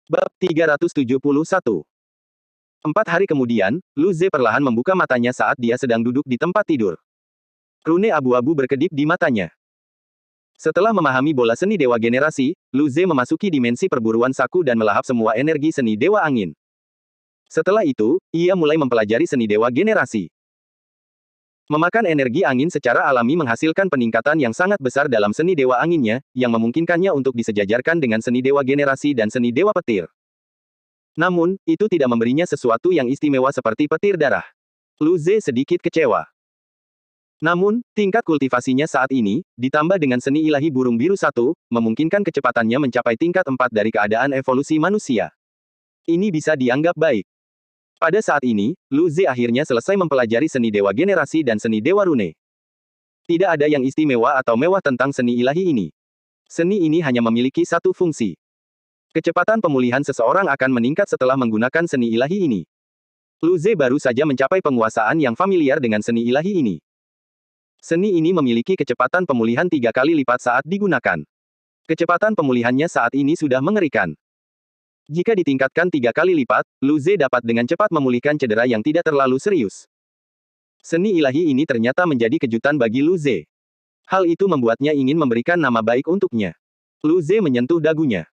Bab 371. 4 hari kemudian, Lu Ze perlahan membuka matanya saat dia sedang duduk di tempat tidur. Rune abu-abu berkedip di matanya. Setelah memahami bola seni dewa generasi, Lu Ze memasuki dimensi perburuan saku dan melahap semua energi seni dewa angin. Setelah itu, ia mulai mempelajari seni dewa generasi. Memakan energi angin secara alami menghasilkan peningkatan yang sangat besar dalam seni dewa anginnya, yang memungkinkannya untuk disejajarkan dengan seni dewa generasi dan seni dewa petir. Namun, itu tidak memberinya sesuatu yang istimewa seperti petir darah. Lu Ze sedikit kecewa. Namun, tingkat kultivasinya saat ini, ditambah dengan seni ilahi burung biru 1, memungkinkan kecepatannya mencapai tingkat 4 dari keadaan evolusi manusia. Ini bisa dianggap baik. Pada saat ini, Lu Ze akhirnya selesai mempelajari seni dewa generasi dan seni dewa rune. Tidak ada yang istimewa atau mewah tentang seni ilahi ini. Seni ini hanya memiliki satu fungsi. Kecepatan pemulihan seseorang akan meningkat setelah menggunakan seni ilahi ini. Lu Ze baru saja mencapai penguasaan yang familiar dengan seni ilahi ini. Seni ini memiliki kecepatan pemulihan 3 kali lipat saat digunakan. Kecepatan pemulihannya saat ini sudah mengerikan. Jika ditingkatkan 3 kali lipat, Lu Ze dapat dengan cepat memulihkan cedera yang tidak terlalu serius. Seni ilahi ini ternyata menjadi kejutan bagi Lu Ze. Hal itu membuatnya ingin memberikan nama baik untuknya. Lu Ze menyentuh dagunya.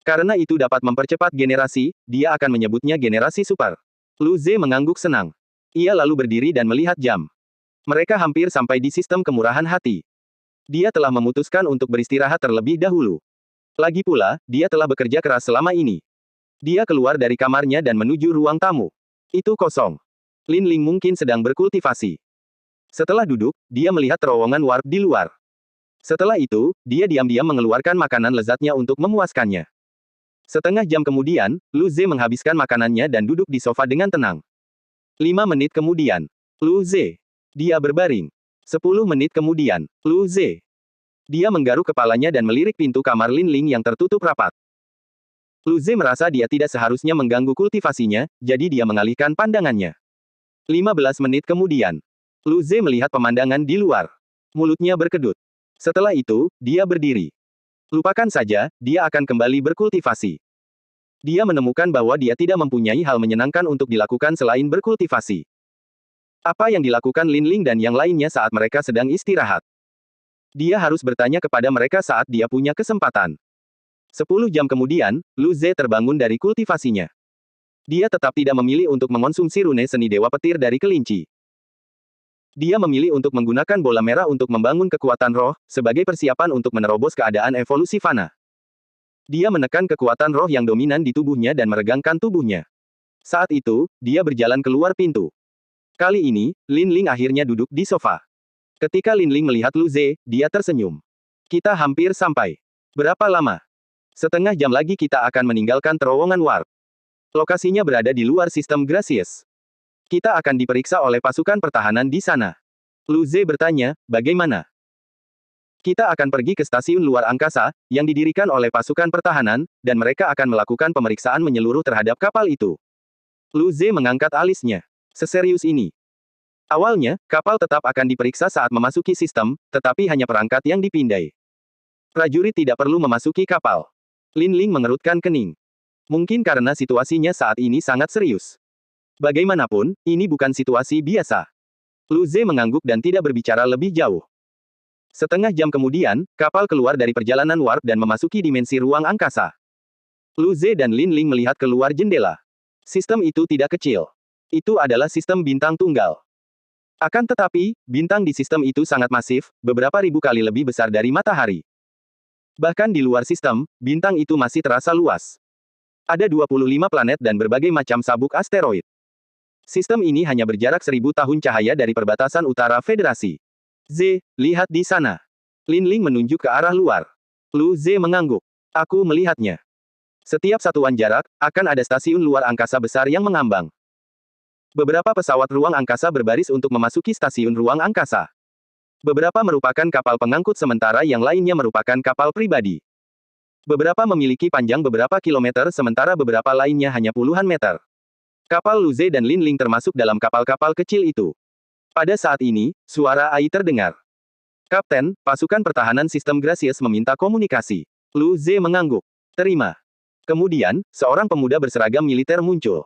Karena itu dapat mempercepat generasi, dia akan menyebutnya generasi super. Lu Ze mengangguk senang. Ia lalu berdiri dan melihat jam. Mereka hampir sampai di sistem kemurahan hati. Dia telah memutuskan untuk beristirahat terlebih dahulu. Lagi pula, dia telah bekerja keras selama ini. Dia keluar dari kamarnya dan menuju ruang tamu. Itu kosong. Lin Ling mungkin sedang berkultivasi. Setelah duduk, dia melihat terowongan warp di luar. Setelah itu, dia diam-diam mengeluarkan makanan lezatnya untuk memuaskannya. Setengah jam kemudian, Lu Ze menghabiskan makanannya dan duduk di sofa dengan tenang. 5 menit kemudian, Lu Ze. Dia berbaring. 10 menit kemudian, Lu Ze. Dia menggaruk kepalanya dan melirik pintu kamar Lin Ling yang tertutup rapat. Lu Ze merasa dia tidak seharusnya mengganggu kultivasinya, jadi dia mengalihkan pandangannya. 15 menit kemudian, Lu Ze melihat pemandangan di luar. Mulutnya berkedut. Setelah itu, dia berdiri. Lupakan saja, dia akan kembali berkultivasi. Dia menemukan bahwa dia tidak mempunyai hal menyenangkan untuk dilakukan selain berkultivasi. Apa yang dilakukan Lin Ling dan yang lainnya saat mereka sedang istirahat? Dia harus bertanya kepada mereka saat dia punya kesempatan. 10 jam kemudian, Lu Ze terbangun dari kultivasinya. Dia tetap tidak memilih untuk mengonsumsi rune seni dewa petir dari kelinci. Dia memilih untuk menggunakan bola merah untuk membangun kekuatan roh, sebagai persiapan untuk menerobos keadaan evolusi fana. Dia menekan kekuatan roh yang dominan di tubuhnya dan meregangkan tubuhnya. Saat itu, dia berjalan keluar pintu. Kali ini, Lin Ling akhirnya duduk di sofa. Ketika Lin Ling melihat Lu Ze, dia tersenyum. Kita hampir sampai. Berapa lama? Setengah jam lagi kita akan meninggalkan terowongan warp. Lokasinya berada di luar sistem Gracious. Kita akan diperiksa oleh pasukan pertahanan di sana. Lu Ze bertanya, bagaimana? Kita akan pergi ke stasiun luar angkasa, yang didirikan oleh pasukan pertahanan, dan mereka akan melakukan pemeriksaan menyeluruh terhadap kapal itu. Lu Ze mengangkat alisnya. Seserius ini. Awalnya, kapal tetap akan diperiksa saat memasuki sistem, tetapi hanya perangkat yang dipindai. Prajurit tidak perlu memasuki kapal. Lin Ling mengerutkan kening. Mungkin karena situasinya saat ini sangat serius. Bagaimanapun, ini bukan situasi biasa. Lu Ze mengangguk dan tidak berbicara lebih jauh. Setengah jam kemudian, kapal keluar dari perjalanan warp dan memasuki dimensi ruang angkasa. Lu Ze dan Lin Ling melihat keluar jendela. Sistem itu tidak kecil. Itu adalah sistem bintang tunggal. Akan tetapi, bintang di sistem itu sangat masif, beberapa ribu kali lebih besar dari matahari. Bahkan di luar sistem, bintang itu masih terasa luas. Ada 25 planet dan berbagai macam sabuk asteroid. Sistem ini hanya berjarak 1000 tahun cahaya dari perbatasan utara Federasi. Z, lihat di sana. Lin Ling menunjuk ke arah luar. Lu Ze mengangguk. Aku melihatnya. Setiap satuan jarak, akan ada stasiun luar angkasa besar yang mengambang. Beberapa pesawat ruang angkasa berbaris untuk memasuki stasiun ruang angkasa. Beberapa merupakan kapal pengangkut sementara yang lainnya merupakan kapal pribadi. Beberapa memiliki panjang beberapa kilometer sementara beberapa lainnya hanya puluhan meter. Kapal Lu Ze dan Lin Ling termasuk dalam kapal-kapal kecil itu. Pada saat ini, suara Ai terdengar. Kapten, pasukan pertahanan sistem Gracious meminta komunikasi. Lu Ze mengangguk. Terima. Kemudian, seorang pemuda berseragam militer muncul.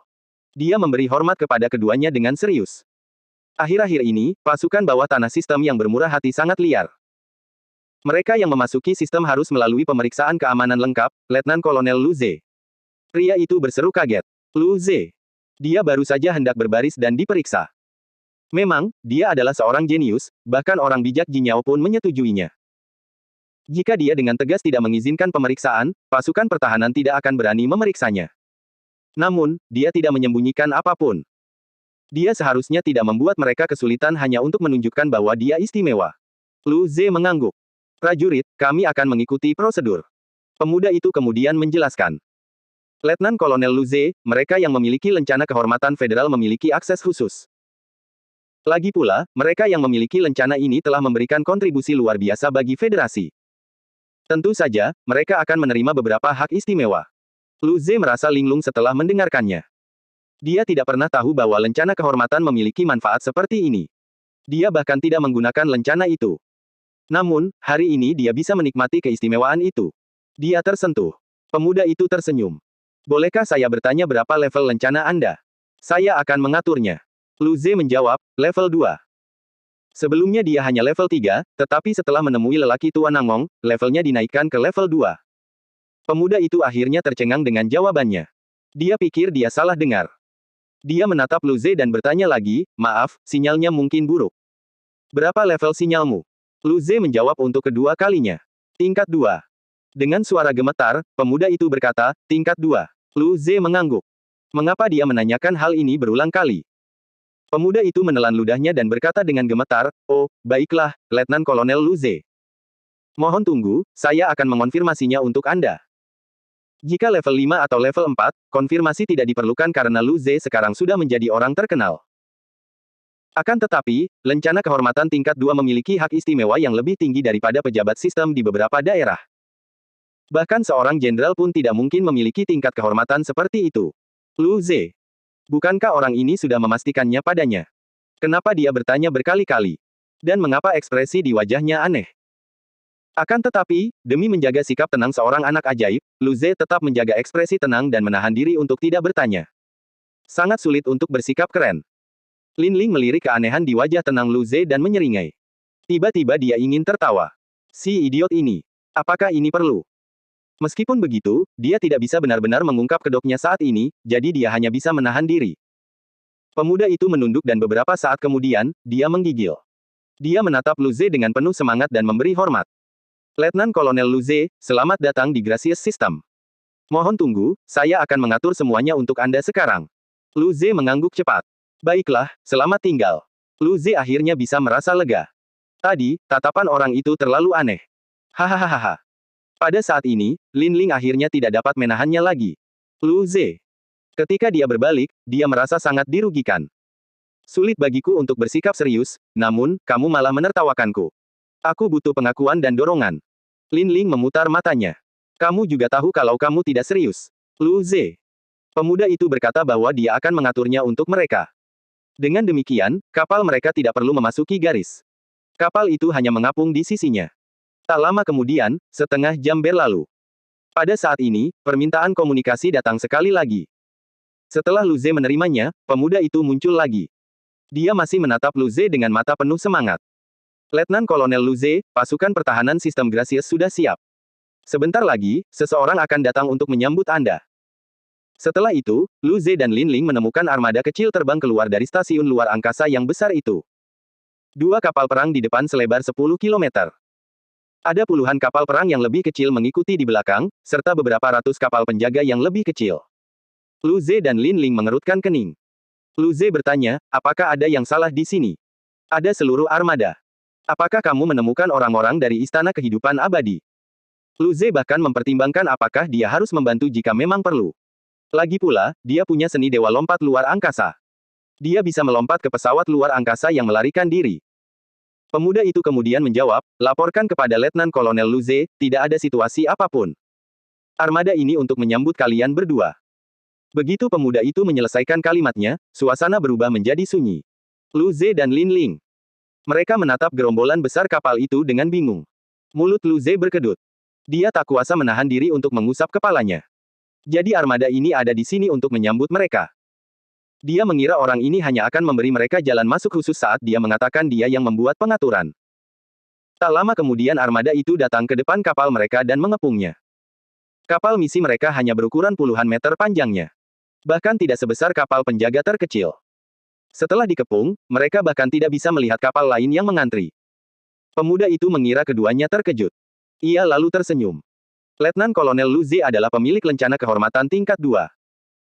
Dia memberi hormat kepada keduanya dengan serius. Akhir-akhir ini, pasukan bawah tanah sistem yang bermurah hati sangat liar. Mereka yang memasuki sistem harus melalui pemeriksaan keamanan lengkap, Letnan Kolonel Lu Ze. Pria itu berseru kaget. Lu Ze. Dia baru saja hendak berbaris dan diperiksa. Memang, dia adalah seorang jenius, bahkan orang bijak Jinyao pun menyetujuinya. Jika dia dengan tegas tidak mengizinkan pemeriksaan, pasukan pertahanan tidak akan berani memeriksanya. Namun, dia tidak menyembunyikan apapun. Dia seharusnya tidak membuat mereka kesulitan hanya untuk menunjukkan bahwa dia istimewa. Lu Ze mengangguk. Prajurit, kami akan mengikuti prosedur. Pemuda itu kemudian menjelaskan. Letnan Kolonel Lu Ze, mereka yang memiliki lencana kehormatan federal memiliki akses khusus. Lagi pula, mereka yang memiliki lencana ini telah memberikan kontribusi luar biasa bagi federasi. Tentu saja, mereka akan menerima beberapa hak istimewa. Lu Ze merasa linglung setelah mendengarkannya. Dia tidak pernah tahu bahwa lencana kehormatan memiliki manfaat seperti ini. Dia bahkan tidak menggunakan lencana itu. Namun, hari ini dia bisa menikmati keistimewaan itu. Dia tersentuh. Pemuda itu tersenyum. Bolehkah saya bertanya berapa level lencana Anda? Saya akan mengaturnya. Lu Ze menjawab, level 2. Sebelumnya dia hanya level 3, tetapi setelah menemui lelaki tua Nangong, levelnya dinaikkan ke level 2. Pemuda itu akhirnya tercengang dengan jawabannya. Dia pikir dia salah dengar. Dia menatap Lu Ze dan bertanya lagi, maaf, sinyalnya mungkin buruk. Berapa level sinyalmu? Lu Ze menjawab untuk kedua kalinya. Tingkat 2. Dengan suara gemetar, pemuda itu berkata, tingkat 2. Lu Ze mengangguk. Mengapa dia menanyakan hal ini berulang kali? Pemuda itu menelan ludahnya dan berkata dengan gemetar, oh, baiklah, Letnan Kolonel Lu Ze. Mohon tunggu, saya akan mengonfirmasinya untuk Anda. Jika level 5 atau level 4, konfirmasi tidak diperlukan karena Lu Ze sekarang sudah menjadi orang terkenal. Akan tetapi, lencana kehormatan tingkat 2 memiliki hak istimewa yang lebih tinggi daripada pejabat sistem di beberapa daerah. Bahkan seorang jenderal pun tidak mungkin memiliki tingkat kehormatan seperti itu. Lu Ze. Bukankah orang ini sudah memastikannya padanya? Kenapa dia bertanya berkali-kali? Dan mengapa ekspresi di wajahnya aneh? Akan tetapi, demi menjaga sikap tenang seorang anak ajaib, Lu Ze tetap menjaga ekspresi tenang dan menahan diri untuk tidak bertanya. Sangat sulit untuk bersikap keren. Lin Ling melirik keanehan di wajah tenang Lu Ze dan menyeringai. Tiba-tiba dia ingin tertawa. Si idiot ini. Apakah ini perlu? Meskipun begitu, dia tidak bisa benar-benar mengungkap kedoknya saat ini, jadi dia hanya bisa menahan diri. Pemuda itu menunduk dan beberapa saat kemudian, dia menggigil. Dia menatap Lu Ze dengan penuh semangat dan memberi hormat. Letnan Kolonel Lu Ze, selamat datang di Gracious System. Mohon tunggu, saya akan mengatur semuanya untuk Anda sekarang. Lu Ze mengangguk cepat. Baiklah, selamat tinggal. Lu Ze akhirnya bisa merasa lega. Tadi, tatapan orang itu terlalu aneh. Hahaha. Pada saat ini, Lin Ling akhirnya tidak dapat menahannya lagi. Lu Ze. Ketika dia berbalik, dia merasa sangat dirugikan. Sulit bagiku untuk bersikap serius, namun, kamu malah menertawakanku. Aku butuh pengakuan dan dorongan. Lin Ling memutar matanya. Kamu juga tahu kalau kamu tidak serius. Lu Ze. Pemuda itu berkata bahwa dia akan mengaturnya untuk mereka. Dengan demikian, kapal mereka tidak perlu memasuki garis. Kapal itu hanya mengapung di sisinya. Tak lama kemudian, setengah jam berlalu. Pada saat ini, permintaan komunikasi datang sekali lagi. Setelah Lu Ze menerimanya, pemuda itu muncul lagi. Dia masih menatap Lu Ze dengan mata penuh semangat. Letnan Kolonel Lu Ze, pasukan pertahanan sistem Gracious sudah siap. Sebentar lagi, seseorang akan datang untuk menyambut Anda. Setelah itu, Lu Ze dan Lin Ling menemukan armada kecil terbang keluar dari stasiun luar angkasa yang besar itu. Dua kapal perang di depan selebar 10 km. Ada puluhan kapal perang yang lebih kecil mengikuti di belakang, serta beberapa ratus kapal penjaga yang lebih kecil. Lu Ze dan Lin Ling mengerutkan kening. Lu Ze bertanya, apakah ada yang salah di sini? Ada seluruh armada. Apakah kamu menemukan orang-orang dari Istana Kehidupan Abadi? Lu Ze bahkan mempertimbangkan apakah dia harus membantu jika memang perlu. Lagi pula, dia punya seni dewa lompat luar angkasa. Dia bisa melompat ke pesawat luar angkasa yang melarikan diri. Pemuda itu kemudian menjawab, laporkan kepada Letnan Kolonel Lu Ze, tidak ada situasi apapun. Armada ini untuk menyambut kalian berdua. Begitu pemuda itu menyelesaikan kalimatnya, suasana berubah menjadi sunyi. Lu Ze dan Lin Ling. Mereka menatap gerombolan besar kapal itu dengan bingung. Mulut Lu Ze berkedut. Dia tak kuasa menahan diri untuk mengusap kepalanya. Jadi armada ini ada di sini untuk menyambut mereka. Dia mengira orang ini hanya akan memberi mereka jalan masuk khusus saat dia mengatakan dia yang membuat pengaturan. Tak lama kemudian armada itu datang ke depan kapal mereka dan mengepungnya. Kapal misi mereka hanya berukuran puluhan meter panjangnya. Bahkan tidak sebesar kapal penjaga terkecil. Setelah dikepung, mereka bahkan tidak bisa melihat kapal lain yang mengantri. Pemuda itu mengira keduanya terkejut. Ia lalu tersenyum. Letnan Kolonel Lu Ze adalah pemilik lencana kehormatan tingkat 2.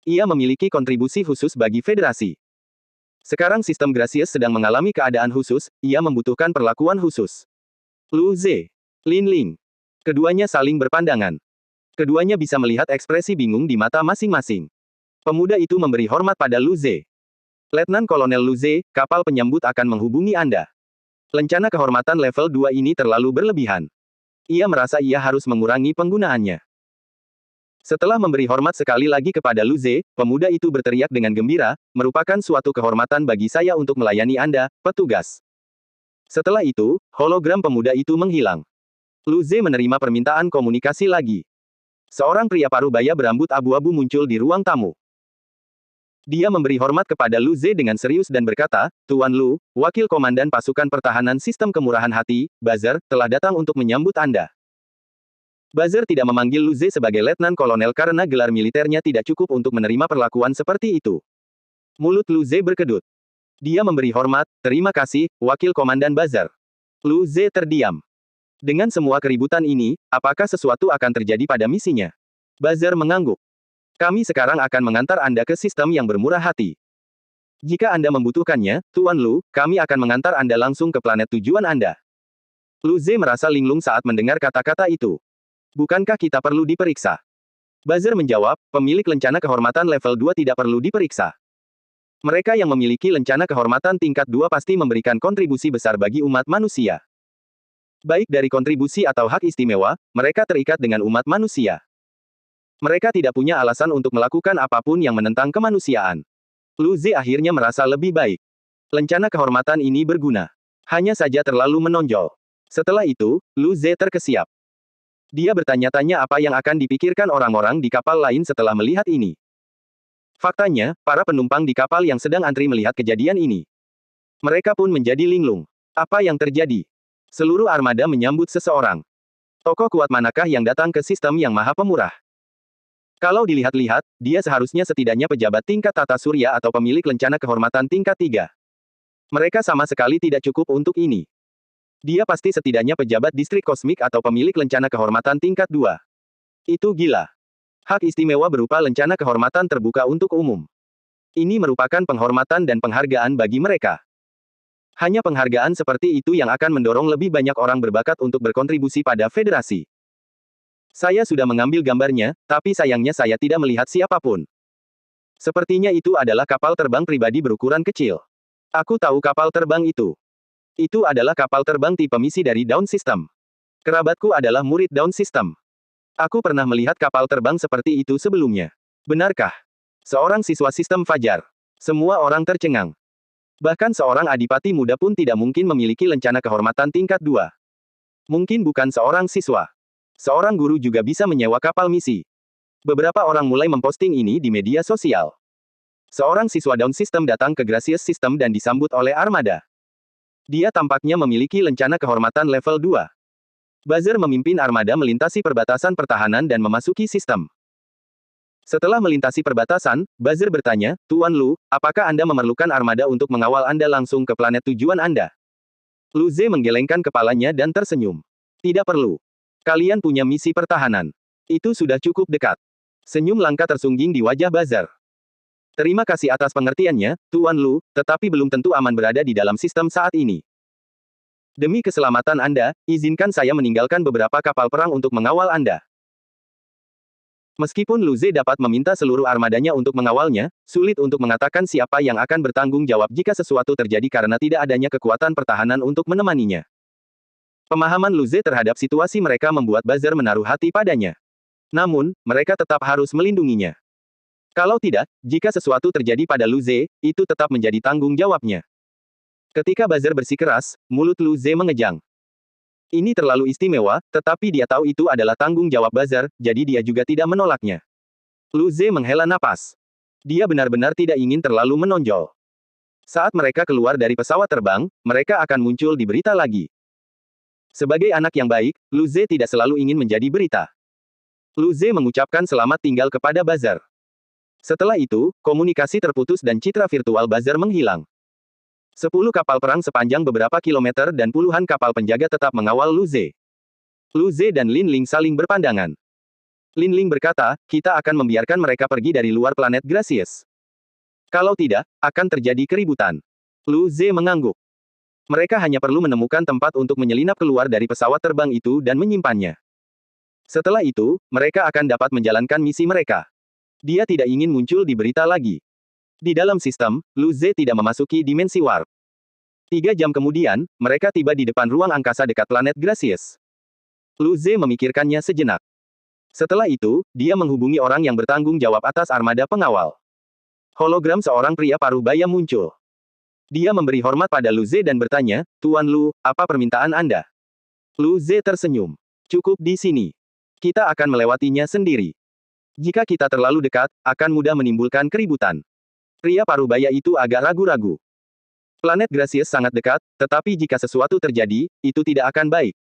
Ia memiliki kontribusi khusus bagi federasi. Sekarang sistem Gracious sedang mengalami keadaan khusus, ia membutuhkan perlakuan khusus. Lu Ze, Lin Ling. Keduanya saling berpandangan. Keduanya bisa melihat ekspresi bingung di mata masing-masing. Pemuda itu memberi hormat pada Lu Ze. Letnan Kolonel Lu Ze, kapal penyambut akan menghubungi Anda. Lencana kehormatan level 2 ini terlalu berlebihan. Ia merasa ia harus mengurangi penggunaannya. Setelah memberi hormat sekali lagi kepada Lu Ze, pemuda itu berteriak dengan gembira, merupakan suatu kehormatan bagi saya untuk melayani Anda, petugas. Setelah itu, hologram pemuda itu menghilang. Lu Ze menerima permintaan komunikasi lagi. Seorang pria parubaya berambut abu-abu muncul di ruang tamu. Dia memberi hormat kepada Lu Ze dengan serius dan berkata, Tuan Lu, Wakil Komandan Pasukan Pertahanan Sistem Kemurahan Hati, Buzzer, telah datang untuk menyambut Anda. Buzzer tidak memanggil Lu Ze sebagai Letnan Kolonel karena gelar militernya tidak cukup untuk menerima perlakuan seperti itu. Mulut Lu Ze berkedut. Dia memberi hormat, terima kasih, Wakil Komandan Buzzer. Lu Ze terdiam. Dengan semua keributan ini, apakah sesuatu akan terjadi pada misinya? Buzzer mengangguk. Kami sekarang akan mengantar Anda ke sistem yang bermurah hati. Jika Anda membutuhkannya, Tuan Lu, kami akan mengantar Anda langsung ke planet tujuan Anda. Lu Ze merasa linglung saat mendengar kata-kata itu. Bukankah kita perlu diperiksa? Buzzer menjawab, pemilik lencana kehormatan level 2 tidak perlu diperiksa. Mereka yang memiliki lencana kehormatan tingkat 2 pasti memberikan kontribusi besar bagi umat manusia. Baik dari kontribusi atau hak istimewa, mereka terikat dengan umat manusia. Mereka tidak punya alasan untuk melakukan apapun yang menentang kemanusiaan. Lu Ze akhirnya merasa lebih baik. Lencana kehormatan ini berguna. Hanya saja terlalu menonjol. Setelah itu, Lu Ze terkesiap. Dia bertanya-tanya apa yang akan dipikirkan orang-orang di kapal lain setelah melihat ini. Faktanya, para penumpang di kapal yang sedang antri melihat kejadian ini. Mereka pun menjadi linglung. Apa yang terjadi? Seluruh armada menyambut seseorang. Tokoh kuat manakah yang datang ke sistem yang maha pemurah? Kalau dilihat-lihat, dia seharusnya setidaknya pejabat tingkat tata surya atau pemilik lencana kehormatan tingkat 3. Mereka sama sekali tidak cukup untuk ini. Dia pasti setidaknya pejabat distrik kosmik atau pemilik lencana kehormatan tingkat 2. Itu gila. Hak istimewa berupa lencana kehormatan terbuka untuk umum. Ini merupakan penghormatan dan penghargaan bagi mereka. Hanya penghargaan seperti itu yang akan mendorong lebih banyak orang berbakat untuk berkontribusi pada federasi. Saya sudah mengambil gambarnya, tapi sayangnya saya tidak melihat siapapun. Sepertinya itu adalah kapal terbang pribadi berukuran kecil. Aku tahu kapal terbang itu. Itu adalah kapal terbang tipe misi dari Dawn System. Kerabatku adalah murid Dawn System. Aku pernah melihat kapal terbang seperti itu sebelumnya. Benarkah? Seorang siswa sistem Fajar. Semua orang tercengang. Bahkan seorang adipati muda pun tidak mungkin memiliki lencana kehormatan tingkat 2. Mungkin bukan seorang siswa. Seorang guru juga bisa menyewa kapal misi. Beberapa orang mulai memposting ini di media sosial. Seorang siswa Dawn System datang ke Gracious System dan disambut oleh armada. Dia tampaknya memiliki lencana kehormatan level 2. Buzzer memimpin armada melintasi perbatasan pertahanan dan memasuki sistem. Setelah melintasi perbatasan, Buzzer bertanya, Tuan Lu, apakah Anda memerlukan armada untuk mengawal Anda langsung ke planet tujuan Anda? Lu Ze menggelengkan kepalanya dan tersenyum. Tidak perlu. Kalian punya misi pertahanan. Itu sudah cukup dekat. Senyum langka tersungging di wajah Buzzer. Terima kasih atas pengertiannya, Tuan Lu, tetapi belum tentu aman berada di dalam sistem saat ini. Demi keselamatan Anda, izinkan saya meninggalkan beberapa kapal perang untuk mengawal Anda. Meskipun Lu Ze dapat meminta seluruh armadanya untuk mengawalnya, sulit untuk mengatakan siapa yang akan bertanggung jawab jika sesuatu terjadi karena tidak adanya kekuatan pertahanan untuk menemaninya. Pemahaman Lu Ze terhadap situasi mereka membuat Buzzer menaruh hati padanya. Namun, mereka tetap harus melindunginya. Kalau tidak, jika sesuatu terjadi pada Lu Ze, itu tetap menjadi tanggung jawabnya. Ketika Buzzer bersikeras, mulut Lu Ze mengejang. Ini terlalu istimewa, tetapi dia tahu itu adalah tanggung jawab Buzzer, jadi dia juga tidak menolaknya. Lu Ze menghela napas. Dia benar-benar tidak ingin terlalu menonjol. Saat mereka keluar dari pesawat terbang, mereka akan muncul di berita lagi. Sebagai anak yang baik, Lu Ze tidak selalu ingin menjadi berita. Lu Ze mengucapkan selamat tinggal kepada buzzer. Setelah itu, komunikasi terputus dan citra virtual buzzer menghilang. 10 kapal perang sepanjang beberapa kilometer dan puluhan kapal penjaga tetap mengawal Lu Ze. Lu Ze dan Lin Ling saling berpandangan. Lin Ling berkata, kita akan membiarkan mereka pergi dari luar planet Gracious. Kalau tidak, akan terjadi keributan. Lu Ze mengangguk. Mereka hanya perlu menemukan tempat untuk menyelinap keluar dari pesawat terbang itu dan menyimpannya. Setelah itu, mereka akan dapat menjalankan misi mereka. Dia tidak ingin muncul di berita lagi. Di dalam sistem, Lu Ze tidak memasuki dimensi warp. 3 jam kemudian, mereka tiba di depan ruang angkasa dekat planet Gracious. Lu Ze memikirkannya sejenak. Setelah itu, dia menghubungi orang yang bertanggung jawab atas armada pengawal. Hologram seorang pria paruh baya muncul. Dia memberi hormat pada Lu Ze dan bertanya, Tuan Lu, apa permintaan Anda? Lu Ze tersenyum. Cukup di sini. Kita akan melewatinya sendiri. Jika kita terlalu dekat, akan mudah menimbulkan keributan. Pria paruh baya itu agak ragu-ragu. Planet Gracious sangat dekat, tetapi jika sesuatu terjadi, itu tidak akan baik.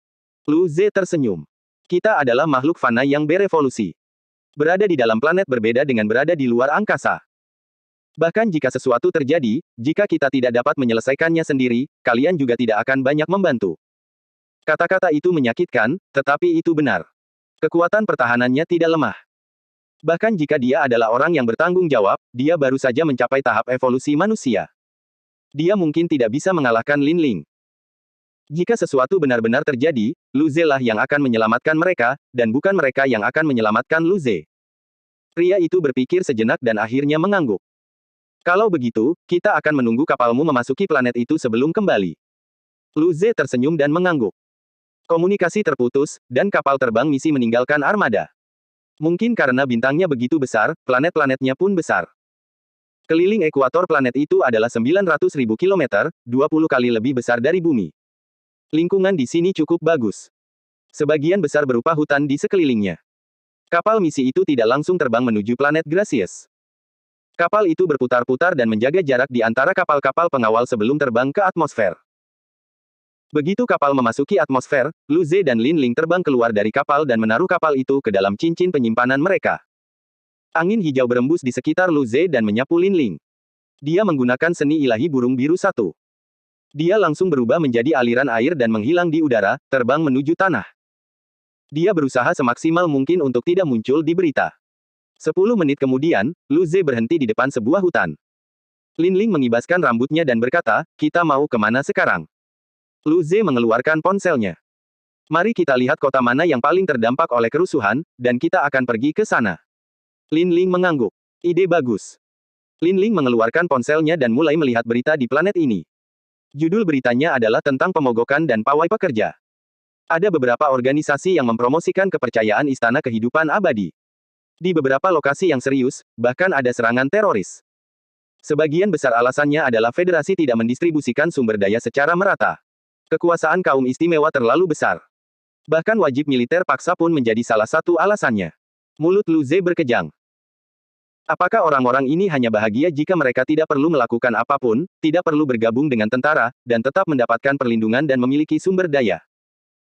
Lu Ze tersenyum. Kita adalah makhluk fana yang berevolusi. Berada di dalam planet berbeda dengan berada di luar angkasa. Bahkan jika sesuatu terjadi, jika kita tidak dapat menyelesaikannya sendiri, kalian juga tidak akan banyak membantu. Kata-kata itu menyakitkan, tetapi itu benar. Kekuatan pertahanannya tidak lemah. Bahkan jika dia adalah orang yang bertanggung jawab, dia baru saja mencapai tahap evolusi manusia. Dia mungkin tidak bisa mengalahkan Lin Ling. Jika sesuatu benar-benar terjadi, Lu Ze lah yang akan menyelamatkan mereka, dan bukan mereka yang akan menyelamatkan Lu Ze. Pria itu berpikir sejenak dan akhirnya mengangguk. Kalau begitu, kita akan menunggu kapalmu memasuki planet itu sebelum kembali. Lu Ze tersenyum dan mengangguk. Komunikasi terputus, dan kapal terbang misi meninggalkan armada. Mungkin karena bintangnya begitu besar, planet-planetnya pun besar. Keliling ekuator planet itu adalah 900.000 kilometer, 20 kali lebih besar dari bumi. Lingkungan di sini cukup bagus. Sebagian besar berupa hutan di sekelilingnya. Kapal misi itu tidak langsung terbang menuju planet Gracious. Kapal itu berputar-putar dan menjaga jarak di antara kapal-kapal pengawal sebelum terbang ke atmosfer. Begitu kapal memasuki atmosfer, Lu Ze dan Lin Ling terbang keluar dari kapal dan menaruh kapal itu ke dalam cincin penyimpanan mereka. Angin hijau berembus di sekitar Lu Ze dan menyapu Lin Ling. Dia menggunakan seni ilahi burung biru 1. Dia langsung berubah menjadi aliran air dan menghilang di udara, terbang menuju tanah. Dia berusaha semaksimal mungkin untuk tidak muncul di berita. 10 menit kemudian, Lu Ze berhenti di depan sebuah hutan. Lin Ling mengibaskan rambutnya dan berkata, kita mau kemana sekarang? Lu Ze mengeluarkan ponselnya. Mari kita lihat kota mana yang paling terdampak oleh kerusuhan, dan kita akan pergi ke sana. Lin Ling mengangguk. Ide bagus. Lin Ling mengeluarkan ponselnya dan mulai melihat berita di planet ini. Judul beritanya adalah tentang pemogokan dan pawai pekerja. Ada beberapa organisasi yang mempromosikan kepercayaan istana kehidupan abadi. Di beberapa lokasi yang serius, bahkan ada serangan teroris. Sebagian besar alasannya adalah federasi tidak mendistribusikan sumber daya secara merata. Kekuasaan kaum istimewa terlalu besar. Bahkan wajib militer paksa pun menjadi salah satu alasannya. Mulut Lu Ze berkejang. Apakah orang-orang ini hanya bahagia jika mereka tidak perlu melakukan apapun, tidak perlu bergabung dengan tentara, dan tetap mendapatkan perlindungan dan memiliki sumber daya?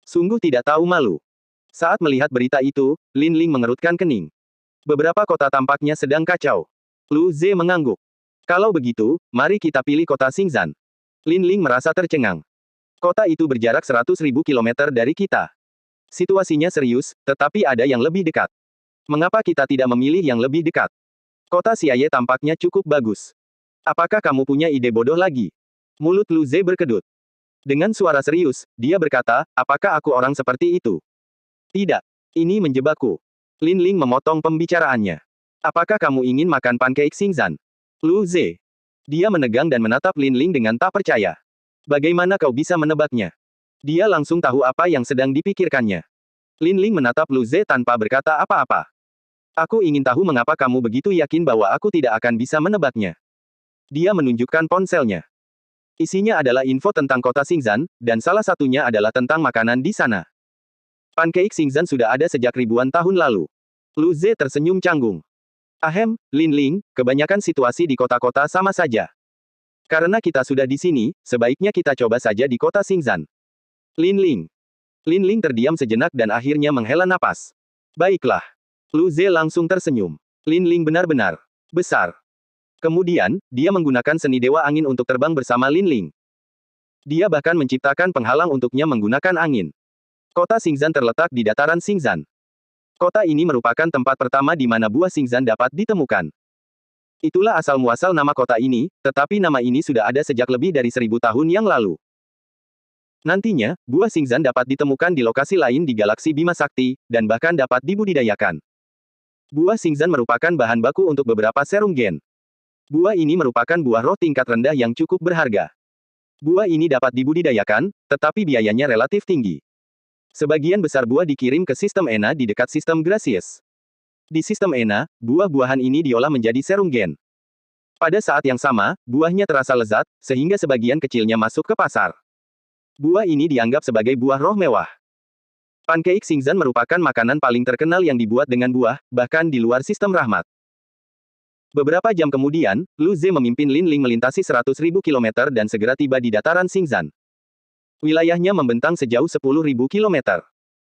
Sungguh tidak tahu malu. Saat melihat berita itu, Lin Ling mengerutkan kening. Beberapa kota tampaknya sedang kacau. Lu Ze mengangguk. Kalau begitu, mari kita pilih kota Xingzhan. Lin Ling merasa tercengang. Kota itu berjarak 100.000 kilometer dari kita. Situasinya serius, tetapi ada yang lebih dekat. Mengapa kita tidak memilih yang lebih dekat? Kota Xiaye tampaknya cukup bagus. Apakah kamu punya ide bodoh lagi? Mulut Lu Ze berkedut. Dengan suara serius, dia berkata, apakah aku orang seperti itu? Tidak. Ini menjebakku. Lin Ling memotong pembicaraannya. Apakah kamu ingin makan pancake Xingzhan? Lu Ze. Dia menegang dan menatap Lin Ling dengan tak percaya. Bagaimana kau bisa menebaknya? Dia langsung tahu apa yang sedang dipikirkannya. Lin Ling menatap Lu Ze tanpa berkata apa-apa. Aku ingin tahu mengapa kamu begitu yakin bahwa aku tidak akan bisa menebaknya. Dia menunjukkan ponselnya. Isinya adalah info tentang kota Xingzhan, dan salah satunya adalah tentang makanan di sana. Pancake Xingzhan sudah ada sejak ribuan tahun lalu. Lu Ze tersenyum canggung. Ahem, Lin Ling, kebanyakan situasi di kota-kota sama saja. Karena kita sudah di sini, sebaiknya kita coba saja di kota Xingzhan. Lin Ling. Lin Ling terdiam sejenak dan akhirnya menghela napas. Baiklah. Lu Ze langsung tersenyum. Lin Ling benar-benar besar. Kemudian, dia menggunakan seni dewa angin untuk terbang bersama Lin Ling. Dia bahkan menciptakan penghalang untuknya menggunakan angin. Kota Xingzhan terletak di dataran Xingzhan. Kota ini merupakan tempat pertama di mana buah Xingzhan dapat ditemukan. Itulah asal-muasal nama kota ini, tetapi nama ini sudah ada sejak lebih dari 1000 tahun yang lalu. Nantinya, buah Xingzhan dapat ditemukan di lokasi lain di galaksi Bima Sakti, dan bahkan dapat dibudidayakan. Buah Xingzhan merupakan bahan baku untuk beberapa serum gen. Buah ini merupakan buah roh tingkat rendah yang cukup berharga. Buah ini dapat dibudidayakan, tetapi biayanya relatif tinggi. Sebagian besar buah dikirim ke sistem ENA di dekat sistem Gracious. Di sistem ENA, buah-buahan ini diolah menjadi serum gen. Pada saat yang sama, buahnya terasa lezat, sehingga sebagian kecilnya masuk ke pasar. Buah ini dianggap sebagai buah roh mewah. Pancake Xingzhan merupakan makanan paling terkenal yang dibuat dengan buah, bahkan di luar sistem rahmat. Beberapa jam kemudian, Lu Ze memimpin Lin Ling melintasi 100.000 kilometer dan segera tiba di dataran Xingzhan. Wilayahnya membentang sejauh 10.000 kilometer.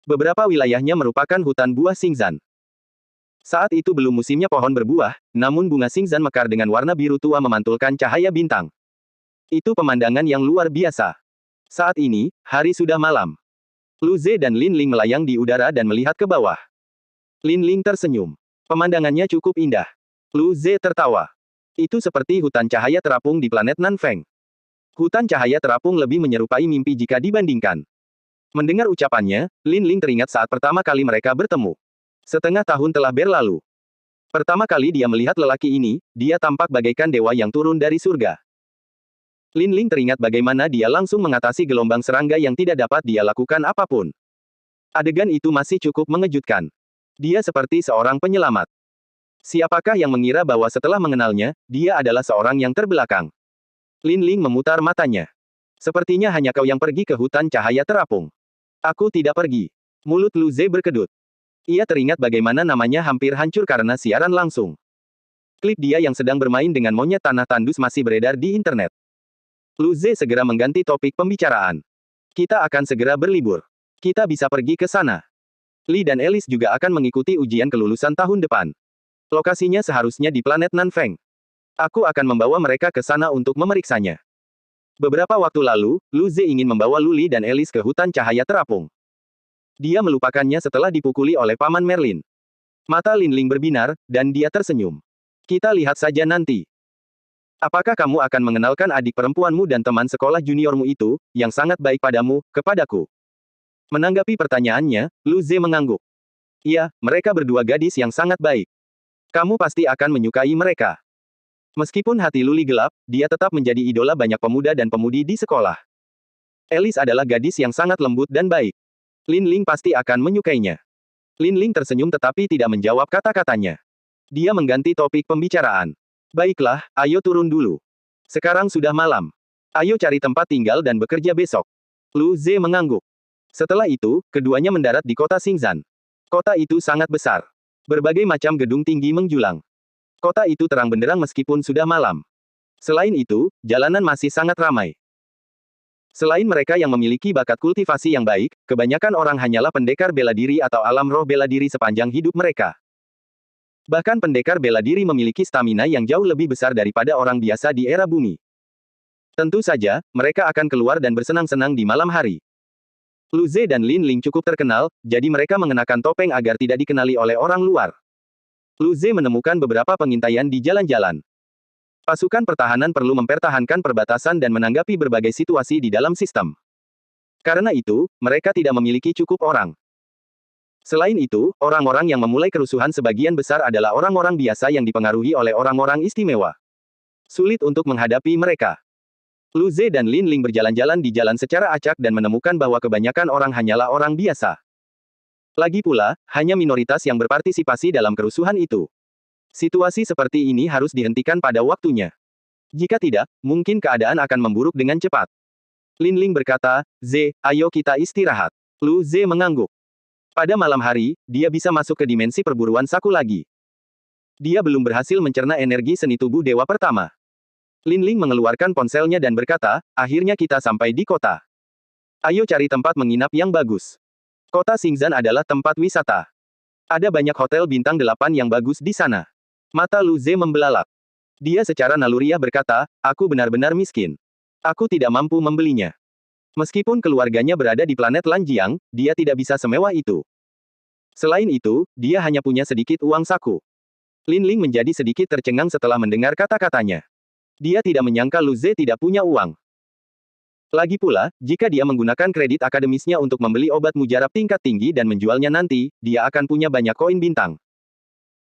Beberapa wilayahnya merupakan hutan buah Xingzhan. Saat itu belum musimnya pohon berbuah, namun bunga Xingzhan mekar dengan warna biru tua memantulkan cahaya bintang. Itu pemandangan yang luar biasa. Saat ini, hari sudah malam. Lu Ze dan Lin Ling melayang di udara dan melihat ke bawah. Lin Ling tersenyum. Pemandangannya cukup indah. Lu Ze tertawa. Itu seperti hutan cahaya terapung di planet Nanfeng. Hutan cahaya terapung lebih menyerupai mimpi jika dibandingkan. Mendengar ucapannya, Lin Ling teringat saat pertama kali mereka bertemu. Setengah tahun telah berlalu. Pertama kali dia melihat lelaki ini, dia tampak bagaikan dewa yang turun dari surga. Lin Ling teringat bagaimana dia langsung mengatasi gelombang serangga yang tidak dapat dia lakukan apapun. Adegan itu masih cukup mengejutkan. Dia seperti seorang penyelamat. Siapakah yang mengira bahwa setelah mengenalnya, dia adalah seorang yang terbelakang? Lin Ling memutar matanya. Sepertinya hanya kau yang pergi ke hutan cahaya terapung. Aku tidak pergi. Mulut Lu Ze berkedut. Ia teringat bagaimana namanya hampir hancur karena siaran langsung. Klip dia yang sedang bermain dengan monyet tanah tandus masih beredar di internet. Lu Ze segera mengganti topik pembicaraan. Kita akan segera berlibur. Kita bisa pergi ke sana. Li dan Alice juga akan mengikuti ujian kelulusan tahun depan. Lokasinya seharusnya di planet Nanfeng. Aku akan membawa mereka ke sana untuk memeriksanya. Beberapa waktu lalu, Lu Ze ingin membawa Luli dan Alice ke hutan cahaya terapung. Dia melupakannya setelah dipukuli oleh Paman Merlin. Mata Lin Ling berbinar, dan dia tersenyum. Kita lihat saja nanti. Apakah kamu akan mengenalkan adik perempuanmu dan teman sekolah juniormu itu, yang sangat baik padamu, kepadaku? Menanggapi pertanyaannya, Lu Ze mengangguk. Iya, mereka berdua gadis yang sangat baik. Kamu pasti akan menyukai mereka. Meskipun hati Luli gelap, dia tetap menjadi idola banyak pemuda dan pemudi di sekolah. Alice adalah gadis yang sangat lembut dan baik. Lin Ling pasti akan menyukainya. Lin Ling tersenyum tetapi tidak menjawab kata-katanya. Dia mengganti topik pembicaraan. Baiklah, ayo turun dulu. Sekarang sudah malam. Ayo cari tempat tinggal dan bekerja besok. Lu Ze mengangguk. Setelah itu, keduanya mendarat di kota Xingzhan. Kota itu sangat besar. Berbagai macam gedung tinggi menjulang. Kota itu terang benderang meskipun sudah malam. Selain itu, jalanan masih sangat ramai. Selain mereka yang memiliki bakat kultivasi yang baik, kebanyakan orang hanyalah pendekar bela diri atau alam roh bela diri sepanjang hidup mereka. Bahkan pendekar bela diri memiliki stamina yang jauh lebih besar daripada orang biasa di era bumi. Tentu saja, mereka akan keluar dan bersenang-senang di malam hari. Lu Ze dan Lin Ling cukup terkenal, jadi mereka mengenakan topeng agar tidak dikenali oleh orang luar. Lu Ze menemukan beberapa pengintaian di jalan-jalan. Pasukan pertahanan perlu mempertahankan perbatasan dan menanggapi berbagai situasi di dalam sistem. Karena itu, mereka tidak memiliki cukup orang. Selain itu, orang-orang yang memulai kerusuhan sebagian besar adalah orang-orang biasa yang dipengaruhi oleh orang-orang istimewa. Sulit untuk menghadapi mereka. Lu Ze dan Lin Ling berjalan-jalan di jalan secara acak dan menemukan bahwa kebanyakan orang hanyalah orang biasa. Lagi pula, hanya minoritas yang berpartisipasi dalam kerusuhan itu. Situasi seperti ini harus dihentikan pada waktunya. Jika tidak, mungkin keadaan akan memburuk dengan cepat. Lin Ling berkata, Ze, ayo kita istirahat. Lu Ze mengangguk. Pada malam hari, dia bisa masuk ke dimensi perburuan saku lagi. Dia belum berhasil mencerna energi seni tubuh dewa pertama. Lin Ling mengeluarkan ponselnya dan berkata, akhirnya kita sampai di kota. Ayo cari tempat menginap yang bagus. Kota Xingzhan adalah tempat wisata. Ada banyak hotel bintang 8 yang bagus di sana. Mata Lu Ze membelalak. Dia secara naluriah berkata, aku benar-benar miskin. Aku tidak mampu membelinya. Meskipun keluarganya berada di planet Lanjiang, dia tidak bisa semewah itu. Selain itu, dia hanya punya sedikit uang saku. Lin Ling menjadi sedikit tercengang setelah mendengar kata-katanya. Dia tidak menyangka Lu Ze tidak punya uang. Lagi pula, jika dia menggunakan kredit akademisnya untuk membeli obat mujarab tingkat tinggi dan menjualnya nanti, dia akan punya banyak koin bintang.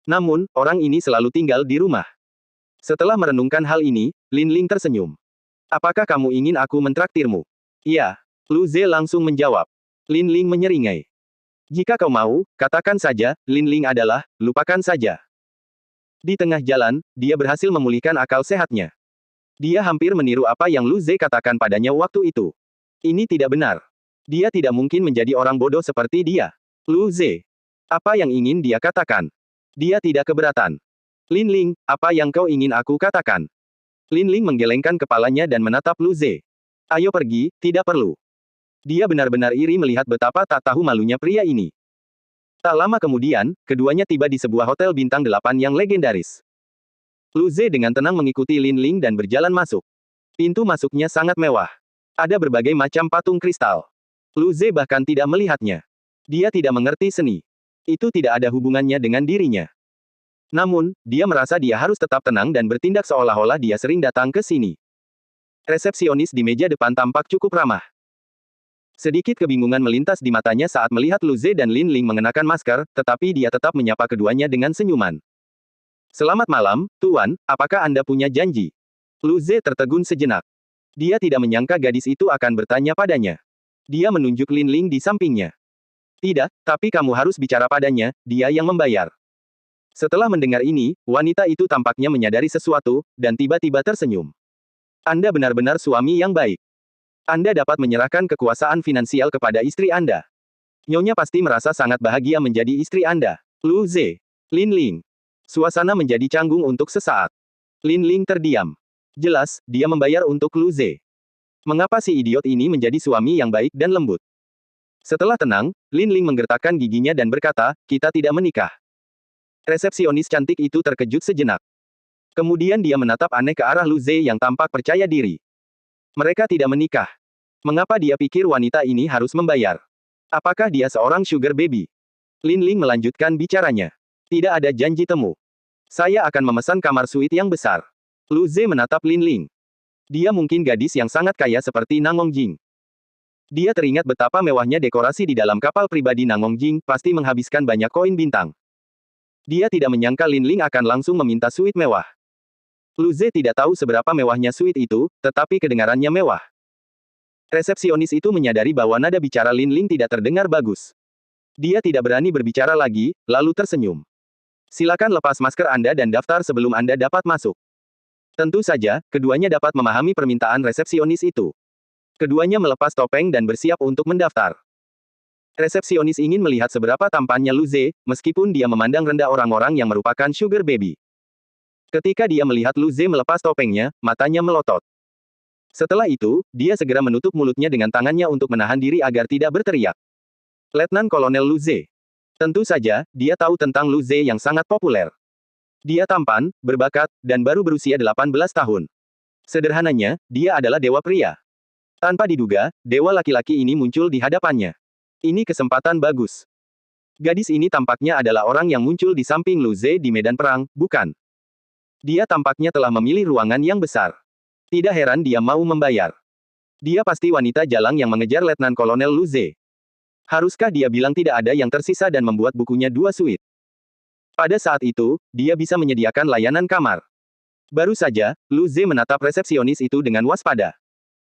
Namun, orang ini selalu tinggal di rumah. Setelah merenungkan hal ini, Lin Ling tersenyum. Apakah kamu ingin aku mentraktirmu? Iya. Lu Ze langsung menjawab. Lin Ling menyeringai. Jika kau mau, katakan saja, Lin Ling adalah, lupakan saja. Di tengah jalan, dia berhasil memulihkan akal sehatnya. Dia hampir meniru apa yang Lu Ze katakan padanya waktu itu. Ini tidak benar. Dia tidak mungkin menjadi orang bodoh seperti dia. Lu Ze. Apa yang ingin dia katakan? Dia tidak keberatan. Lin Ling, apa yang kau ingin aku katakan? Lin Ling menggelengkan kepalanya dan menatap Lu Ze. Ayo pergi, tidak perlu. Dia benar-benar iri melihat betapa tak tahu malunya pria ini. Tak lama kemudian, keduanya tiba di sebuah hotel bintang 8 yang legendaris. Lu Ze dengan tenang mengikuti Lin Ling dan berjalan masuk. Pintu masuknya sangat mewah. Ada berbagai macam patung kristal. Lu Ze bahkan tidak melihatnya. Dia tidak mengerti seni. Itu tidak ada hubungannya dengan dirinya. Namun, dia merasa dia harus tetap tenang dan bertindak seolah-olah dia sering datang ke sini. Resepsionis di meja depan tampak cukup ramah. Sedikit kebingungan melintas di matanya saat melihat Lu Ze dan Lin Ling mengenakan masker, tetapi dia tetap menyapa keduanya dengan senyuman. Selamat malam, Tuan, apakah Anda punya janji? Lu Ze tertegun sejenak. Dia tidak menyangka gadis itu akan bertanya padanya. Dia menunjuk Lin Ling di sampingnya. Tidak, tapi kamu harus bicara padanya, dia yang membayar. Setelah mendengar ini, wanita itu tampaknya menyadari sesuatu, dan tiba-tiba tersenyum. Anda benar-benar suami yang baik. Anda dapat menyerahkan kekuasaan finansial kepada istri Anda. Nyonya pasti merasa sangat bahagia menjadi istri Anda. Lu Ze. Lin Ling. Suasana menjadi canggung untuk sesaat. Lin Ling terdiam. Jelas, dia membayar untuk Lu Ze. Mengapa si idiot ini menjadi suami yang baik dan lembut? Setelah tenang, Lin Ling menggertakkan giginya dan berkata, kita tidak menikah. Resepsionis cantik itu terkejut sejenak. Kemudian dia menatap aneh ke arah Lu Ze yang tampak percaya diri. Mereka tidak menikah. Mengapa dia pikir wanita ini harus membayar? Apakah dia seorang sugar baby? Lin Ling melanjutkan bicaranya. Tidak ada janji temu. Saya akan memesan kamar suite yang besar. Lu Ze menatap Lin Ling. Dia mungkin gadis yang sangat kaya seperti Nangong Jing. Dia teringat betapa mewahnya dekorasi di dalam kapal pribadi Nangong Jing, pasti menghabiskan banyak koin bintang. Dia tidak menyangka Lin Ling akan langsung meminta suite mewah. Lu Ze tidak tahu seberapa mewahnya suite itu, tetapi kedengarannya mewah. Resepsionis itu menyadari bahwa nada bicara Lin Ling tidak terdengar bagus. Dia tidak berani berbicara lagi, lalu tersenyum. Silakan lepas masker Anda dan daftar sebelum Anda dapat masuk. Tentu saja, keduanya dapat memahami permintaan resepsionis itu. Keduanya melepas topeng dan bersiap untuk mendaftar. Resepsionis ingin melihat seberapa tampannya Lu Ze, meskipun dia memandang rendah orang-orang yang merupakan sugar baby. Ketika dia melihat Lu Ze melepas topengnya, matanya melotot. Setelah itu, dia segera menutup mulutnya dengan tangannya untuk menahan diri agar tidak berteriak. Letnan Kolonel Lu Ze. Tentu saja, dia tahu tentang Lu Ze yang sangat populer. Dia tampan, berbakat, dan baru berusia 18 tahun. Sederhananya, dia adalah dewa pria. Tanpa diduga, dewa laki-laki ini muncul di hadapannya. Ini kesempatan bagus. Gadis ini tampaknya adalah orang yang muncul di samping Lu Ze di medan perang, bukan? Dia tampaknya telah memilih ruangan yang besar. Tidak heran dia mau membayar. Dia pasti wanita jalang yang mengejar Letnan Kolonel Lu Ze. Haruskah dia bilang tidak ada yang tersisa dan membuat bukunya 2 suite? Pada saat itu, dia bisa menyediakan layanan kamar. Baru saja, Lu Ze menatap resepsionis itu dengan waspada.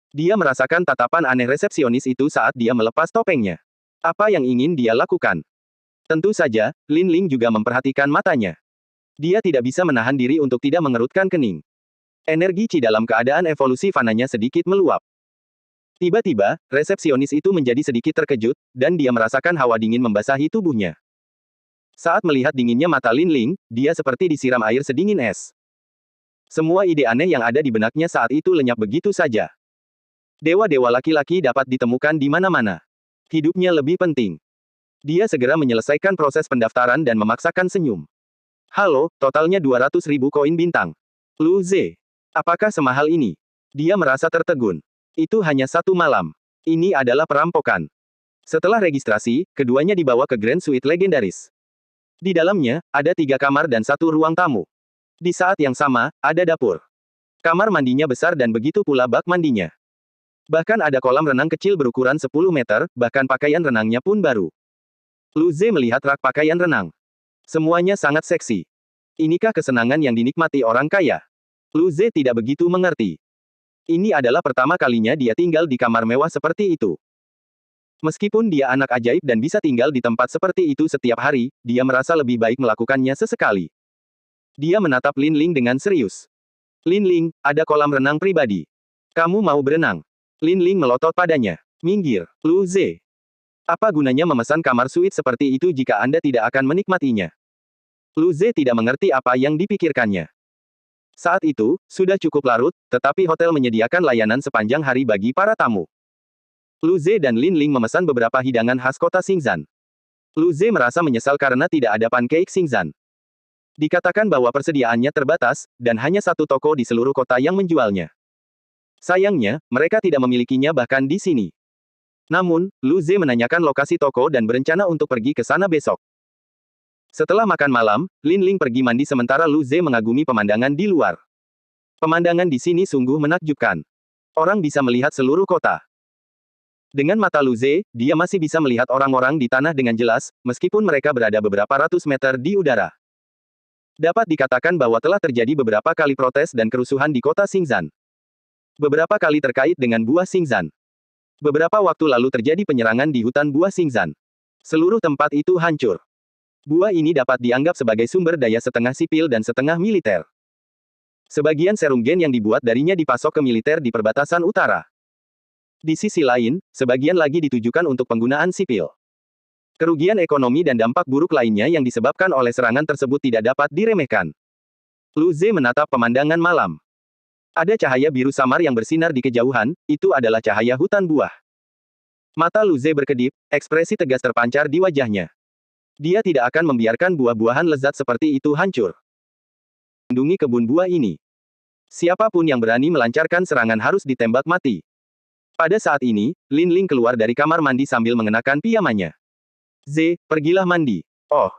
Dia merasakan tatapan aneh resepsionis itu saat dia melepas topengnya. Apa yang ingin dia lakukan? Tentu saja, Lin Ling juga memperhatikan matanya. Dia tidak bisa menahan diri untuk tidak mengerutkan kening. Energi Qi dalam keadaan evolusi fananya sedikit meluap. Tiba-tiba, resepsionis itu menjadi sedikit terkejut, dan dia merasakan hawa dingin membasahi tubuhnya. Saat melihat dinginnya mata Lin Ling, dia seperti disiram air sedingin es. Semua ide aneh yang ada di benaknya saat itu lenyap begitu saja. Dewa-dewa laki-laki dapat ditemukan di mana-mana. Hidupnya lebih penting. Dia segera menyelesaikan proses pendaftaran dan memaksakan senyum. Halo, totalnya 200.000 koin bintang. Lu Ze. Apakah semahal ini? Dia merasa tertegun. Itu hanya satu malam. Ini adalah perampokan. Setelah registrasi, keduanya dibawa ke Grand Suite legendaris. Di dalamnya, ada 3 kamar dan 1 ruang tamu. Di saat yang sama, ada dapur. Kamar mandinya besar dan begitu pula bak mandinya. Bahkan ada kolam renang kecil berukuran 10 meter, bahkan pakaian renangnya pun baru. Lu Ze melihat rak pakaian renang. Semuanya sangat seksi. Inikah kesenangan yang dinikmati orang kaya? Lu Ze tidak begitu mengerti. Ini adalah pertama kalinya dia tinggal di kamar mewah seperti itu. Meskipun dia anak ajaib dan bisa tinggal di tempat seperti itu setiap hari, dia merasa lebih baik melakukannya sesekali. Dia menatap Lin Ling dengan serius. Lin Ling, ada kolam renang pribadi. Kamu mau berenang? Lin Ling melotot padanya. Minggir, Lu Ze. Apa gunanya memesan kamar suite seperti itu jika Anda tidak akan menikmatinya? Lu Ze tidak mengerti apa yang dipikirkannya. Saat itu, sudah cukup larut, tetapi hotel menyediakan layanan sepanjang hari bagi para tamu. Lu Ze dan Lin Ling memesan beberapa hidangan khas kota Xingzhan. Lu Ze merasa menyesal karena tidak ada pancake Xingzhan. Dikatakan bahwa persediaannya terbatas, dan hanya satu toko di seluruh kota yang menjualnya. Sayangnya, mereka tidak memilikinya bahkan di sini. Namun, Lu Ze menanyakan lokasi toko dan berencana untuk pergi ke sana besok. Setelah makan malam, Lin Ling pergi mandi sementara Lu Ze mengagumi pemandangan di luar. Pemandangan di sini sungguh menakjubkan. Orang bisa melihat seluruh kota. Dengan mata Lu Ze, dia masih bisa melihat orang-orang di tanah dengan jelas, meskipun mereka berada beberapa ratus meter di udara. Dapat dikatakan bahwa telah terjadi beberapa kali protes dan kerusuhan di kota Xingzhan. Beberapa kali terkait dengan buah Xingzhan. Beberapa waktu lalu terjadi penyerangan di hutan buah Xingzhan. Seluruh tempat itu hancur. Buah ini dapat dianggap sebagai sumber daya setengah sipil dan setengah militer. Sebagian serum gen yang dibuat darinya dipasok ke militer di perbatasan utara. Di sisi lain, sebagian lagi ditujukan untuk penggunaan sipil. Kerugian ekonomi dan dampak buruk lainnya yang disebabkan oleh serangan tersebut tidak dapat diremehkan. Lu Ze menatap pemandangan malam. Ada cahaya biru samar yang bersinar di kejauhan, itu adalah cahaya hutan buah. Mata Lu Ze berkedip, ekspresi tegas terpancar di wajahnya. Dia tidak akan membiarkan buah-buahan lezat seperti itu hancur. Lindungi kebun buah ini. Siapapun yang berani melancarkan serangan harus ditembak mati. Pada saat ini, Lin Ling keluar dari kamar mandi sambil mengenakan pijamannya. Ze, pergilah mandi. Oh.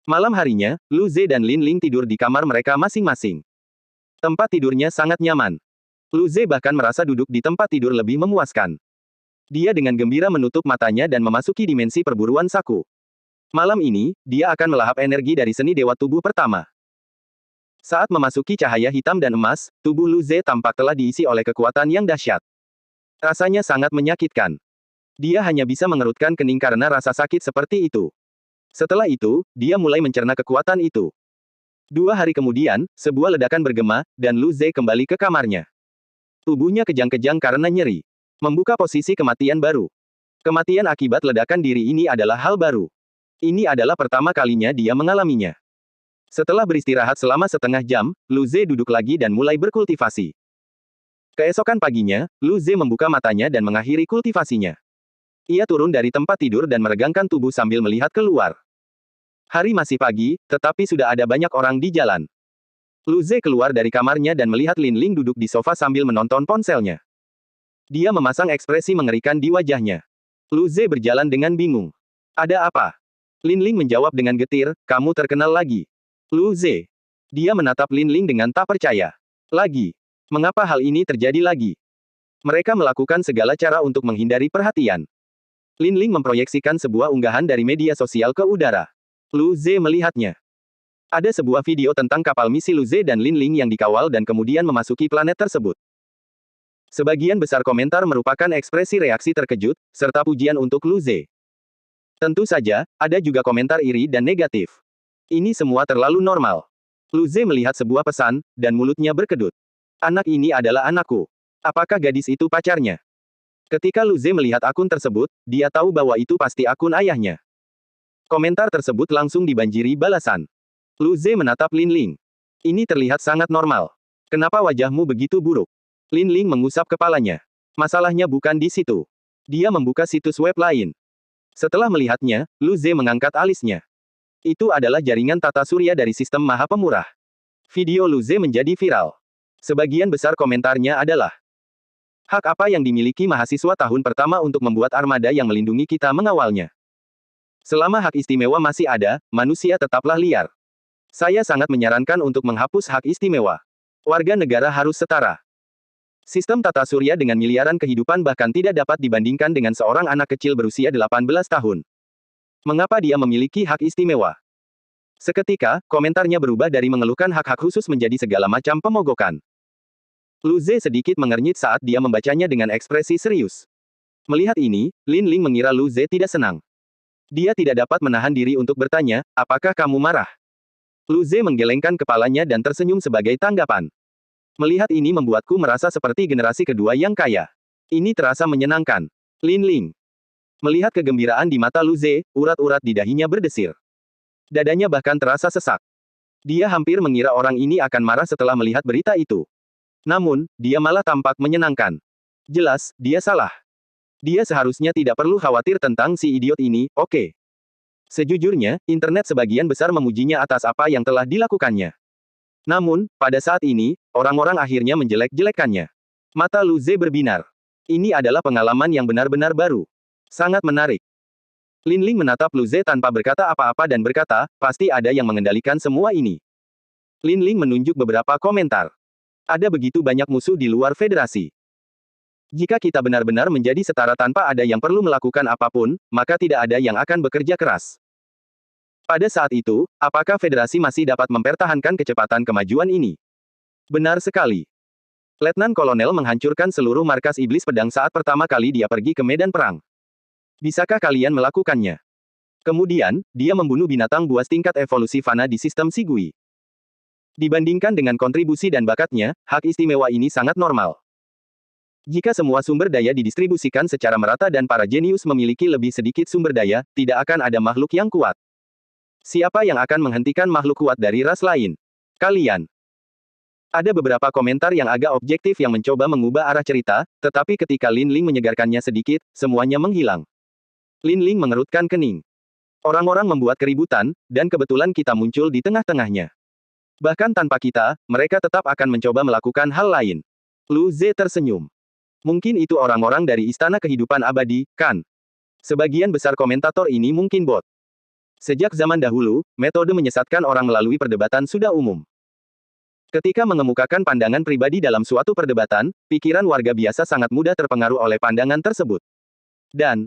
Malam harinya, Lu Ze dan Lin Ling tidur di kamar mereka masing-masing. Tempat tidurnya sangat nyaman. Lu Ze bahkan merasa duduk di tempat tidur lebih memuaskan. Dia dengan gembira menutup matanya dan memasuki dimensi perburuan saku. Malam ini, dia akan melahap energi dari seni dewa tubuh pertama. Saat memasuki cahaya hitam dan emas, tubuh Lu Ze tampak telah diisi oleh kekuatan yang dahsyat. Rasanya sangat menyakitkan. Dia hanya bisa mengerutkan kening karena rasa sakit seperti itu. Setelah itu, dia mulai mencerna kekuatan itu. 2 hari kemudian, sebuah ledakan bergema, dan Lu Ze kembali ke kamarnya. Tubuhnya kejang-kejang karena nyeri. Membuka posisi kematian baru. Kematian akibat ledakan diri ini adalah hal baru. Ini adalah pertama kalinya dia mengalaminya. Setelah beristirahat selama setengah jam, Lu Ze duduk lagi dan mulai berkultivasi. Keesokan paginya, Lu Ze membuka matanya dan mengakhiri kultivasinya. Ia turun dari tempat tidur dan meregangkan tubuh sambil melihat keluar. Hari masih pagi, tetapi sudah ada banyak orang di jalan. Lu Ze keluar dari kamarnya dan melihat Lin Ling duduk di sofa sambil menonton ponselnya. Dia memasang ekspresi mengerikan di wajahnya. Lu Ze berjalan dengan bingung. Ada apa? Lin Ling menjawab dengan getir, kamu terkenal lagi. Lu Ze. Dia menatap Lin Ling dengan tak percaya. Lagi. Mengapa hal ini terjadi lagi? Mereka melakukan segala cara untuk menghindari perhatian. Lin Ling memproyeksikan sebuah unggahan dari media sosial ke udara. Lu Ze melihatnya. Ada sebuah video tentang kapal misi Lu Ze dan Lin Ling yang dikawal dan kemudian memasuki planet tersebut. Sebagian besar komentar merupakan ekspresi reaksi terkejut, serta pujian untuk Lu Ze. Tentu saja, ada juga komentar iri dan negatif. Ini semua terlalu normal. Lu Ze melihat sebuah pesan, dan mulutnya berkedut. Anak ini adalah anakku. Apakah gadis itu pacarnya? Ketika Lu Ze melihat akun tersebut, dia tahu bahwa itu pasti akun ayahnya. Komentar tersebut langsung dibanjiri balasan. Lu Ze menatap Lin Ling. Ini terlihat sangat normal. Kenapa wajahmu begitu buruk? Lin Ling mengusap kepalanya. Masalahnya bukan di situ. Dia membuka situs web lain. Setelah melihatnya, Lu Ze mengangkat alisnya. Itu adalah jaringan tata surya dari sistem Maha Pemurah. Video Lu Ze menjadi viral. Sebagian besar komentarnya adalah, hak apa yang dimiliki mahasiswa tahun pertama untuk membuat armada yang melindungi kita mengawalnya? Selama hak istimewa masih ada, manusia tetaplah liar. Saya sangat menyarankan untuk menghapus hak istimewa. Warga negara harus setara. Sistem tata surya dengan miliaran kehidupan bahkan tidak dapat dibandingkan dengan seorang anak kecil berusia 18 tahun. Mengapa dia memiliki hak istimewa? Seketika, komentarnya berubah dari mengeluhkan hak-hak khusus menjadi segala macam pemogokan. Lu Ze sedikit mengernyit saat dia membacanya dengan ekspresi serius. Melihat ini, Lin Ling mengira Lu Ze tidak senang. Dia tidak dapat menahan diri untuk bertanya, apakah kamu marah? Lu Ze menggelengkan kepalanya dan tersenyum sebagai tanggapan. Melihat ini membuatku merasa seperti generasi kedua yang kaya. Ini terasa menyenangkan. Lin Ling. Melihat kegembiraan di mata Lu Ze, urat-urat di dahinya berdesir. Dadanya bahkan terasa sesak. Dia hampir mengira orang ini akan marah setelah melihat berita itu. Namun, dia malah tampak menyenangkan. Jelas, dia salah. Dia seharusnya tidak perlu khawatir tentang si idiot ini, oke. Sejujurnya, internet sebagian besar memujinya atas apa yang telah dilakukannya. Namun, pada saat ini, orang-orang akhirnya menjelek-jelekannya. Mata Lu Ze berbinar. Ini adalah pengalaman yang benar-benar baru. Sangat menarik. Lin Ling menatap Lu Ze tanpa berkata apa-apa dan berkata, pasti ada yang mengendalikan semua ini. Lin Ling menunjuk beberapa komentar. Ada begitu banyak musuh di luar federasi. Jika kita benar-benar menjadi setara tanpa ada yang perlu melakukan apapun, maka tidak ada yang akan bekerja keras. Pada saat itu, apakah federasi masih dapat mempertahankan kecepatan kemajuan ini? Benar sekali. Letnan Kolonel menghancurkan seluruh markas iblis pedang saat pertama kali dia pergi ke medan perang. Bisakah kalian melakukannya? Kemudian, dia membunuh binatang buas tingkat evolusi fana di sistem Sigui. Dibandingkan dengan kontribusi dan bakatnya, hak istimewa ini sangat normal. Jika semua sumber daya didistribusikan secara merata dan para jenius memiliki lebih sedikit sumber daya, tidak akan ada makhluk yang kuat. Siapa yang akan menghentikan makhluk kuat dari ras lain? Kalian. Ada beberapa komentar yang agak objektif yang mencoba mengubah arah cerita, tetapi ketika Lin Ling menyegarkannya sedikit, semuanya menghilang. Lin Ling mengerutkan kening. Orang-orang membuat keributan, dan kebetulan kita muncul di tengah-tengahnya. Bahkan tanpa kita, mereka tetap akan mencoba melakukan hal lain. Lu Ze tersenyum. Mungkin itu orang-orang dari Istana Kehidupan Abadi, kan? Sebagian besar komentator ini mungkin bot. Sejak zaman dahulu, metode menyesatkan orang melalui perdebatan sudah umum. Ketika mengemukakan pandangan pribadi dalam suatu perdebatan, pikiran warga biasa sangat mudah terpengaruh oleh pandangan tersebut. Dan,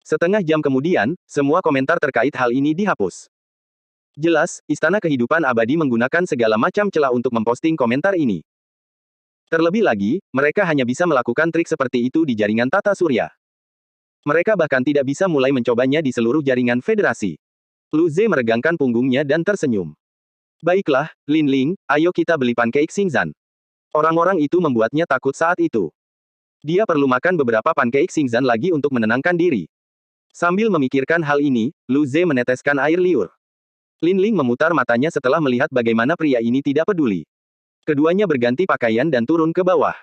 setengah jam kemudian, semua komentar terkait hal ini dihapus. Jelas, Istana Kehidupan Abadi menggunakan segala macam celah untuk memposting komentar ini. Terlebih lagi, mereka hanya bisa melakukan trik seperti itu di jaringan tata surya. Mereka bahkan tidak bisa mulai mencobanya di seluruh jaringan federasi. Lu Ze meregangkan punggungnya dan tersenyum. Baiklah, Lin Ling, ayo kita beli pancake Xingzhan. Orang-orang itu membuatnya takut saat itu. Dia perlu makan beberapa pancake Xingzhan lagi untuk menenangkan diri. Sambil memikirkan hal ini, Lu Ze meneteskan air liur. Lin Ling memutar matanya setelah melihat bagaimana pria ini tidak peduli. Keduanya berganti pakaian dan turun ke bawah.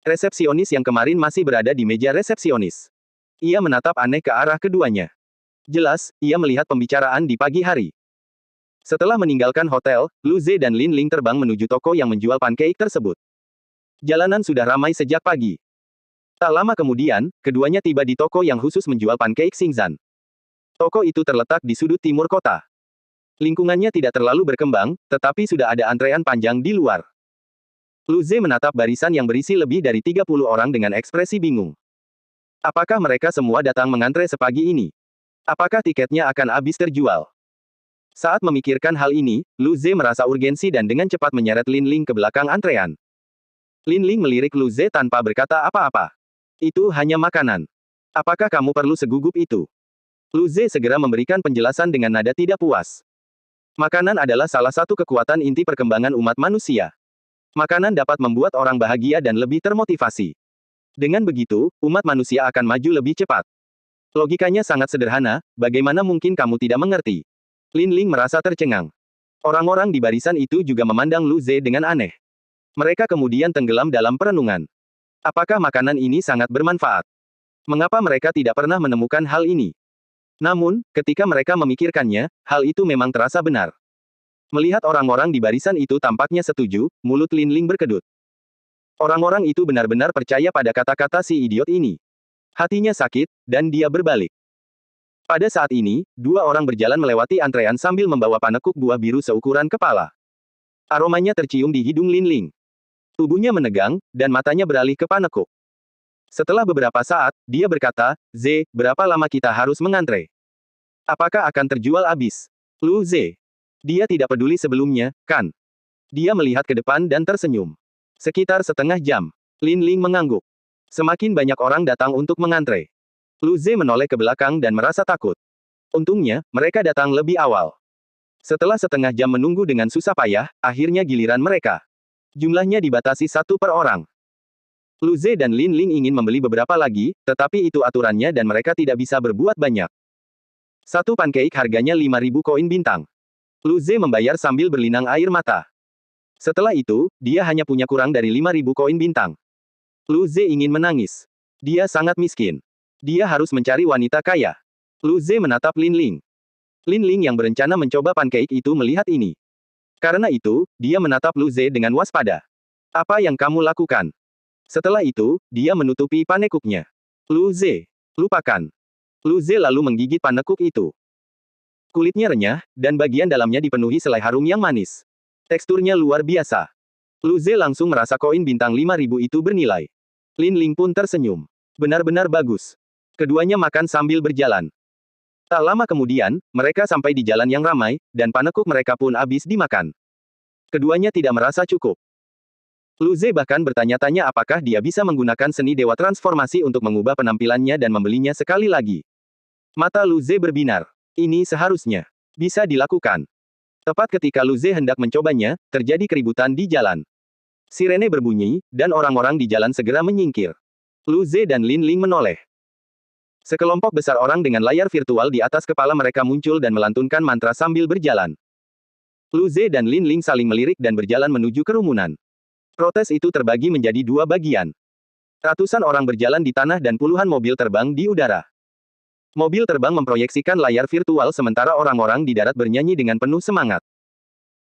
Resepsionis yang kemarin masih berada di meja resepsionis. Ia menatap aneh ke arah keduanya. Jelas, ia melihat pembicaraan di pagi hari. Setelah meninggalkan hotel, Lu Ze dan Lin Ling terbang menuju toko yang menjual pancake tersebut. Jalanan sudah ramai sejak pagi. Tak lama kemudian, keduanya tiba di toko yang khusus menjual pancake Xingzhan. Toko itu terletak di sudut timur kota. Lingkungannya tidak terlalu berkembang, tetapi sudah ada antrean panjang di luar. Lu Ze menatap barisan yang berisi lebih dari 30 orang dengan ekspresi bingung. Apakah mereka semua datang mengantre sepagi ini? Apakah tiketnya akan habis terjual? Saat memikirkan hal ini, Lu Ze merasa urgensi dan dengan cepat menyeret Lin Ling ke belakang antrean. Lin Ling melirik Lu Ze tanpa berkata apa-apa. Itu hanya makanan. Apakah kamu perlu segugup itu? Lu Ze segera memberikan penjelasan dengan nada tidak puas. Makanan adalah salah satu kekuatan inti perkembangan umat manusia. Makanan dapat membuat orang bahagia dan lebih termotivasi. Dengan begitu, umat manusia akan maju lebih cepat. Logikanya sangat sederhana, bagaimana mungkin kamu tidak mengerti? Lin Ling merasa tercengang. Orang-orang di barisan itu juga memandang Lu Ze dengan aneh. Mereka kemudian tenggelam dalam perenungan. Apakah makanan ini sangat bermanfaat? Mengapa mereka tidak pernah menemukan hal ini? Namun, ketika mereka memikirkannya, hal itu memang terasa benar. Melihat orang-orang di barisan itu tampaknya setuju, mulut Lin Ling berkedut. Orang-orang itu benar-benar percaya pada kata-kata si idiot ini. Hatinya sakit, dan dia berbalik. Pada saat ini, dua orang berjalan melewati antrean sambil membawa panekuk buah biru seukuran kepala. Aromanya tercium di hidung Lin Ling. Tubuhnya menegang, dan matanya beralih ke panekuk. Setelah beberapa saat, dia berkata, "Z, berapa lama kita harus mengantre? Apakah akan terjual habis?" Lu Z. Dia tidak peduli sebelumnya, kan? Dia melihat ke depan dan tersenyum. Sekitar setengah jam. Lin Ling mengangguk. Semakin banyak orang datang untuk mengantre. Lu Ze menoleh ke belakang dan merasa takut. Untungnya, mereka datang lebih awal. Setelah setengah jam menunggu dengan susah payah, akhirnya giliran mereka. Jumlahnya dibatasi satu per orang. Lu Ze dan Lin Ling ingin membeli beberapa lagi, tetapi itu aturannya dan mereka tidak bisa berbuat banyak. Satu pancake harganya 5.000 koin bintang. Lu Ze membayar sambil berlinang air mata. Setelah itu, dia hanya punya kurang dari 5.000 koin bintang. Lu Ze ingin menangis. Dia sangat miskin. Dia harus mencari wanita kaya. Lu Ze menatap Lin Ling. Lin Ling yang berencana mencoba pancake itu melihat ini. Karena itu, dia menatap Lu Ze dengan waspada. Apa yang kamu lakukan? Setelah itu, dia menutupi panekuknya. Lu Ze. Lupakan. Lu Ze lalu menggigit panekuk itu. Kulitnya renyah, dan bagian dalamnya dipenuhi selai harum yang manis. Teksturnya luar biasa. Lu Ze langsung merasa koin bintang 5.000 itu bernilai. Lin Ling pun tersenyum. Benar-benar bagus. Keduanya makan sambil berjalan. Tak lama kemudian, mereka sampai di jalan yang ramai, dan panekuk mereka pun habis dimakan. Keduanya tidak merasa cukup. Lu Ze bahkan bertanya-tanya apakah dia bisa menggunakan seni dewa transformasi untuk mengubah penampilannya dan membelinya sekali lagi. Mata Lu Ze berbinar. Ini seharusnya bisa dilakukan. Tepat ketika Lu Ze hendak mencobanya, terjadi keributan di jalan. Sirene berbunyi, dan orang-orang di jalan segera menyingkir. Lu Ze dan Lin Ling menoleh. Sekelompok besar orang dengan layar virtual di atas kepala mereka muncul dan melantunkan mantra sambil berjalan. Lu Ze dan Lin Ling saling melirik dan berjalan menuju kerumunan. Protes itu terbagi menjadi dua bagian. Ratusan orang berjalan di tanah dan puluhan mobil terbang di udara. Mobil terbang memproyeksikan layar virtual sementara orang-orang di darat bernyanyi dengan penuh semangat.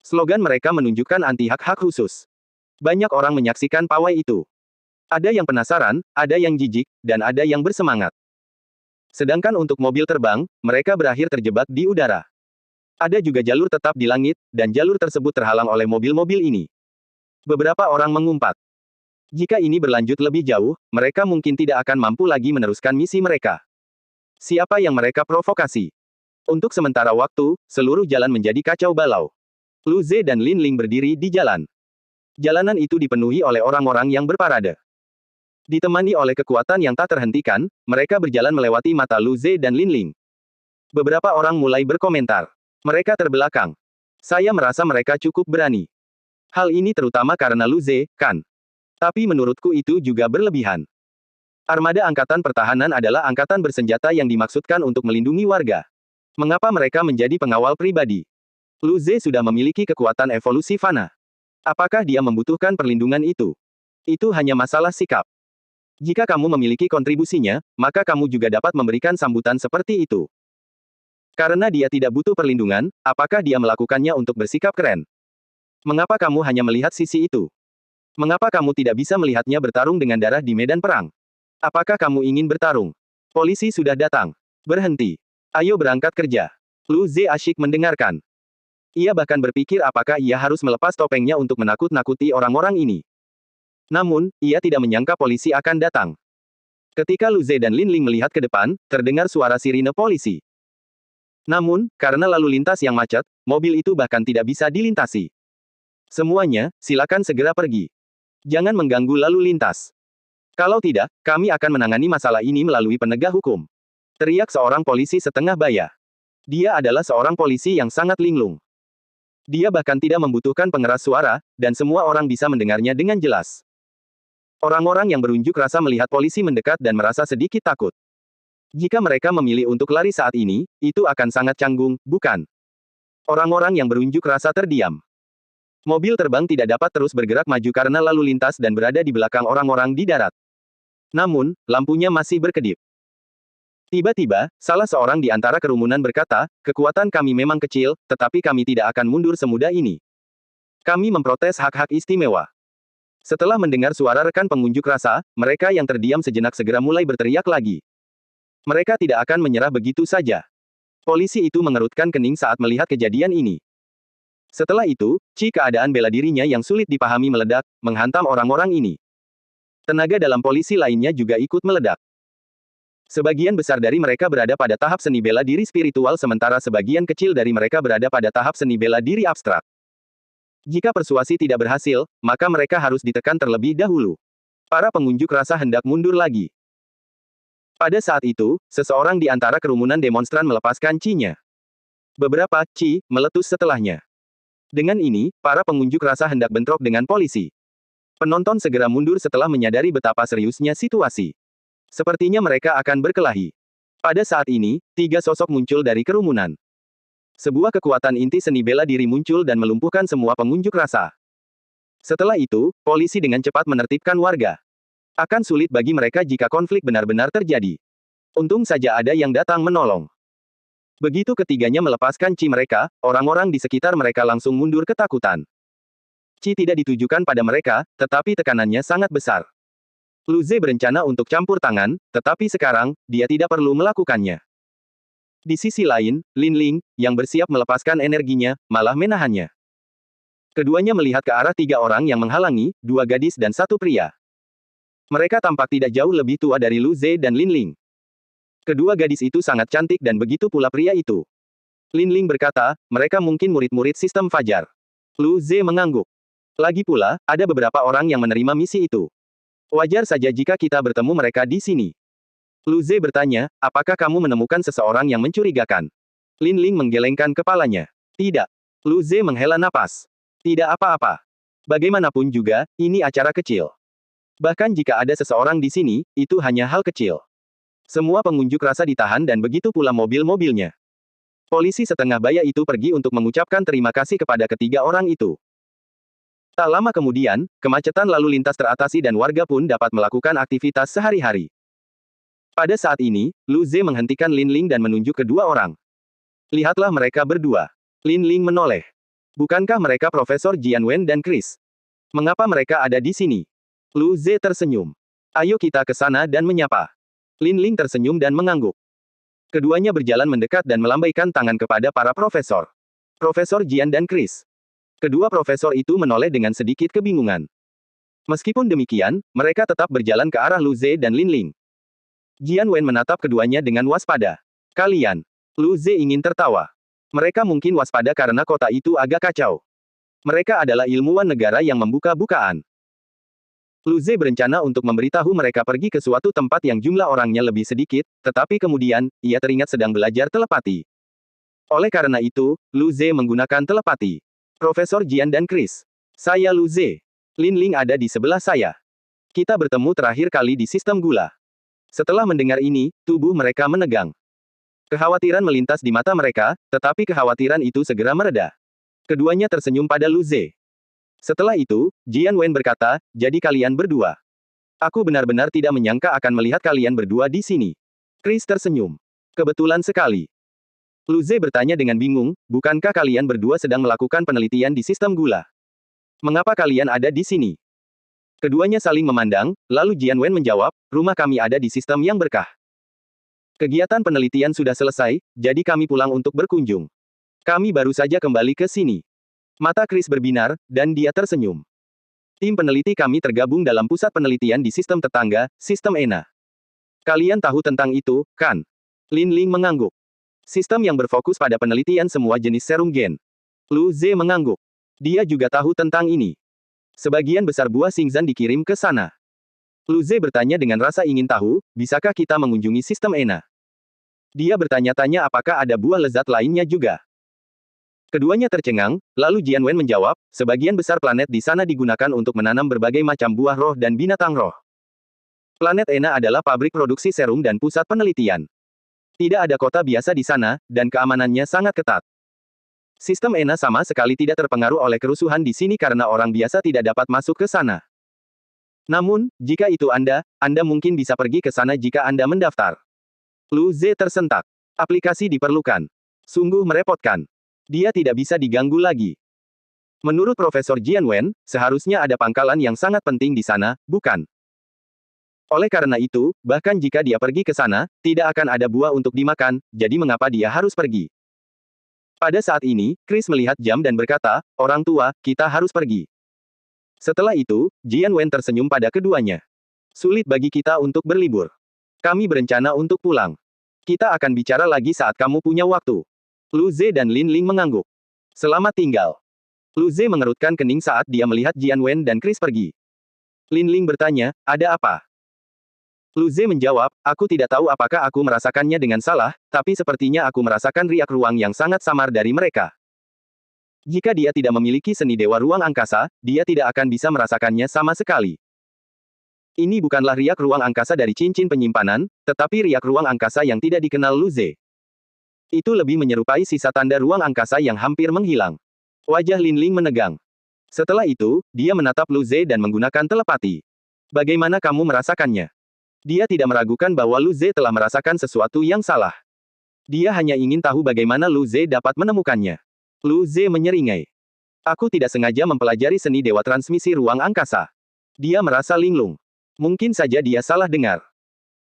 Slogan mereka menunjukkan anti hak-hak khusus. Banyak orang menyaksikan pawai itu. Ada yang penasaran, ada yang jijik, dan ada yang bersemangat. Sedangkan untuk mobil terbang, mereka berakhir terjebak di udara. Ada juga jalur tetap di langit, dan jalur tersebut terhalang oleh mobil-mobil ini. Beberapa orang mengumpat. Jika ini berlanjut lebih jauh, mereka mungkin tidak akan mampu lagi meneruskan misi mereka. Siapa yang mereka provokasi? Untuk sementara waktu, seluruh jalan menjadi kacau balau. Lu Ze dan Lin Ling berdiri di jalan. Jalanan itu dipenuhi oleh orang-orang yang berparade. Ditemani oleh kekuatan yang tak terhentikan, mereka berjalan melewati mata Lu Ze dan Lin Ling. Beberapa orang mulai berkomentar. Mereka terbelakang. Saya merasa mereka cukup berani. Hal ini terutama karena Lu Ze, kan? Tapi menurutku itu juga berlebihan. Armada Angkatan Pertahanan adalah angkatan bersenjata yang dimaksudkan untuk melindungi warga. Mengapa mereka menjadi pengawal pribadi? Lu Ze sudah memiliki kekuatan evolusi fana. Apakah dia membutuhkan perlindungan itu? Itu hanya masalah sikap. Jika kamu memiliki kontribusinya, maka kamu juga dapat memberikan sambutan seperti itu. Karena dia tidak butuh perlindungan, apakah dia melakukannya untuk bersikap keren? Mengapa kamu hanya melihat sisi itu? Mengapa kamu tidak bisa melihatnya bertarung dengan darah di medan perang? Apakah kamu ingin bertarung? Polisi sudah datang. Berhenti. Ayo berangkat kerja. Lu Ze asyik mendengarkan. Ia bahkan berpikir apakah ia harus melepas topengnya untuk menakut-nakuti orang-orang ini. Namun, ia tidak menyangka polisi akan datang. Ketika Lu Ze dan Lin Ling melihat ke depan, terdengar suara sirine polisi. Namun, karena lalu lintas yang macet, mobil itu bahkan tidak bisa dilintasi. Semuanya, silakan segera pergi. Jangan mengganggu lalu lintas. Kalau tidak, kami akan menangani masalah ini melalui penegak hukum. Teriak seorang polisi setengah baya. Dia adalah seorang polisi yang sangat linglung. Dia bahkan tidak membutuhkan pengeras suara, dan semua orang bisa mendengarnya dengan jelas. Orang-orang yang berunjuk rasa melihat polisi mendekat dan merasa sedikit takut. Jika mereka memilih untuk lari saat ini, itu akan sangat canggung, bukan? Orang-orang yang berunjuk rasa terdiam. Mobil terbang tidak dapat terus bergerak maju karena lalu lintas dan berada di belakang orang-orang di darat. Namun, lampunya masih berkedip. Tiba-tiba, salah seorang di antara kerumunan berkata, kekuatan kami memang kecil, tetapi kami tidak akan mundur semudah ini. Kami memprotes hak-hak istimewa. Setelah mendengar suara rekan pengunjuk rasa, mereka yang terdiam sejenak segera mulai berteriak lagi. Mereka tidak akan menyerah begitu saja. Polisi itu mengerutkan kening saat melihat kejadian ini. Setelah itu, keadaan bela dirinya yang sulit dipahami meledak, menghantam orang-orang ini. Tenaga dalam polisi lainnya juga ikut meledak. Sebagian besar dari mereka berada pada tahap seni bela diri spiritual sementara sebagian kecil dari mereka berada pada tahap seni bela diri abstrak. Jika persuasi tidak berhasil, maka mereka harus ditekan terlebih dahulu. Para pengunjuk rasa hendak mundur lagi. Pada saat itu, seseorang di antara kerumunan demonstran melepaskan Ci-nya. Beberapa Ci meletus setelahnya. Dengan ini, para pengunjuk rasa hendak bentrok dengan polisi. Penonton segera mundur setelah menyadari betapa seriusnya situasi. Sepertinya mereka akan berkelahi. Pada saat ini, 3 sosok muncul dari kerumunan. Sebuah kekuatan inti seni bela diri muncul dan melumpuhkan semua pengunjuk rasa. Setelah itu, polisi dengan cepat menertibkan warga. Akan sulit bagi mereka jika konflik benar-benar terjadi. Untung saja ada yang datang menolong. Begitu ketiganya melepaskan Ci mereka, orang-orang di sekitar mereka langsung mundur ketakutan. Ci tidak ditujukan pada mereka, tetapi tekanannya sangat besar. Lu Ze berencana untuk campur tangan, tetapi sekarang, dia tidak perlu melakukannya. Di sisi lain, Lin Ling, yang bersiap melepaskan energinya, malah menahannya. Keduanya melihat ke arah 3 orang yang menghalangi, 2 gadis dan 1 pria. Mereka tampak tidak jauh lebih tua dari Lu Ze dan Lin Ling. Kedua gadis itu sangat cantik dan begitu pula pria itu. Lin Ling berkata, mereka mungkin murid-murid sistem Fajar. Lu Ze mengangguk. Lagi pula, ada beberapa orang yang menerima misi itu. Wajar saja jika kita bertemu mereka di sini. Lu Ze bertanya, apakah kamu menemukan seseorang yang mencurigakan? Lin Ling menggelengkan kepalanya. Tidak. Lu Ze menghela napas. Tidak apa-apa. Bagaimanapun juga, ini acara kecil. Bahkan jika ada seseorang di sini, itu hanya hal kecil. Semua pengunjuk rasa ditahan dan begitu pula mobil-mobilnya. Polisi setengah baya itu pergi untuk mengucapkan terima kasih kepada ketiga orang itu. Tak lama kemudian, kemacetan lalu lintas teratasi dan warga pun dapat melakukan aktivitas sehari-hari. Pada saat ini, Lu Ze menghentikan Lin Ling dan menunjuk kedua orang. Lihatlah mereka berdua. Lin Ling menoleh. Bukankah mereka Profesor Jian Wen dan Chris? Mengapa mereka ada di sini? Lu Ze tersenyum. Ayo kita ke sana dan menyapa. Lin Ling tersenyum dan mengangguk. Keduanya berjalan mendekat dan melambaikan tangan kepada para profesor. Profesor Jian dan Chris. Kedua profesor itu menoleh dengan sedikit kebingungan. Meskipun demikian, mereka tetap berjalan ke arah Lu Ze dan Lin Ling. Jian Wen menatap keduanya dengan waspada. Kalian. Lu Ze ingin tertawa. Mereka mungkin waspada karena kota itu agak kacau. Mereka adalah ilmuwan negara yang membuka-bukaan. Lu Ze berencana untuk memberitahu mereka pergi ke suatu tempat yang jumlah orangnya lebih sedikit, tetapi kemudian, ia teringat sedang belajar telepati. Oleh karena itu, Lu Ze menggunakan telepati. Profesor Jian dan Chris. Saya Lu Ze. Lin Ling ada di sebelah saya. Kita bertemu terakhir kali di sistem gula. Setelah mendengar ini, tubuh mereka menegang. Kekhawatiran melintas di mata mereka, tetapi kekhawatiran itu segera mereda. Keduanya tersenyum pada Lu Ze. Setelah itu, Jian Wen berkata, jadi kalian berdua. Aku benar-benar tidak menyangka akan melihat kalian berdua di sini. Chris tersenyum. Kebetulan sekali. Lu Ze bertanya dengan bingung, bukankah kalian berdua sedang melakukan penelitian di sistem gula? Mengapa kalian ada di sini? Keduanya saling memandang, lalu Jian Wen menjawab, rumah kami ada di sistem yang berkah. Kegiatan penelitian sudah selesai, jadi kami pulang untuk berkunjung. Kami baru saja kembali ke sini. Mata Chris berbinar, dan dia tersenyum. Tim peneliti kami tergabung dalam pusat penelitian di sistem tetangga, sistem ENA. Kalian tahu tentang itu, kan? Lin Ling mengangguk. Sistem yang berfokus pada penelitian semua jenis serum gen. Lu Ze mengangguk. Dia juga tahu tentang ini. Sebagian besar buah Xingzhan dikirim ke sana. Lu Ze bertanya dengan rasa ingin tahu, bisakah kita mengunjungi sistem ENA? Dia bertanya-tanya apakah ada buah lezat lainnya juga. Keduanya tercengang, lalu Jian Wen menjawab, sebagian besar planet di sana digunakan untuk menanam berbagai macam buah roh dan binatang roh. Planet ENA adalah pabrik produksi serum dan pusat penelitian. Tidak ada kota biasa di sana, dan keamanannya sangat ketat. Sistem ENA sama sekali tidak terpengaruh oleh kerusuhan di sini karena orang biasa tidak dapat masuk ke sana. Namun, jika itu Anda mungkin bisa pergi ke sana jika Anda mendaftar. Lu Ze tersentak. Aplikasi diperlukan. Sungguh merepotkan. Dia tidak bisa diganggu lagi. Menurut Profesor Jian Wen, seharusnya ada pangkalan yang sangat penting di sana, bukan? Oleh karena itu, bahkan jika dia pergi ke sana, tidak akan ada buah untuk dimakan, jadi mengapa dia harus pergi? Pada saat ini, Chris melihat jam dan berkata, orang tua, kita harus pergi. Setelah itu, Jian Wen tersenyum pada keduanya. Sulit bagi kita untuk berlibur. Kami berencana untuk pulang. Kita akan bicara lagi saat kamu punya waktu. Lu Ze dan Lin Ling mengangguk. Selamat tinggal. Lu Ze mengerutkan kening saat dia melihat Jian Wen dan Chris pergi. Lin Ling bertanya, ada apa? Lu Ze menjawab, aku tidak tahu apakah aku merasakannya dengan salah, tapi sepertinya aku merasakan riak ruang yang sangat samar dari mereka. Jika dia tidak memiliki seni dewa ruang angkasa, dia tidak akan bisa merasakannya sama sekali. Ini bukanlah riak ruang angkasa dari cincin penyimpanan, tetapi riak ruang angkasa yang tidak dikenal Lu Ze. Itu lebih menyerupai sisa tanda ruang angkasa yang hampir menghilang. Wajah Lin Ling menegang. Setelah itu, dia menatap Lu Ze dan menggunakan telepati. Bagaimana kamu merasakannya? Dia tidak meragukan bahwa Lu Ze telah merasakan sesuatu yang salah. Dia hanya ingin tahu bagaimana Lu Ze dapat menemukannya. Lu Ze menyeringai. Aku tidak sengaja mempelajari seni dewa transmisi ruang angkasa. Dia merasa linglung. Mungkin saja dia salah dengar.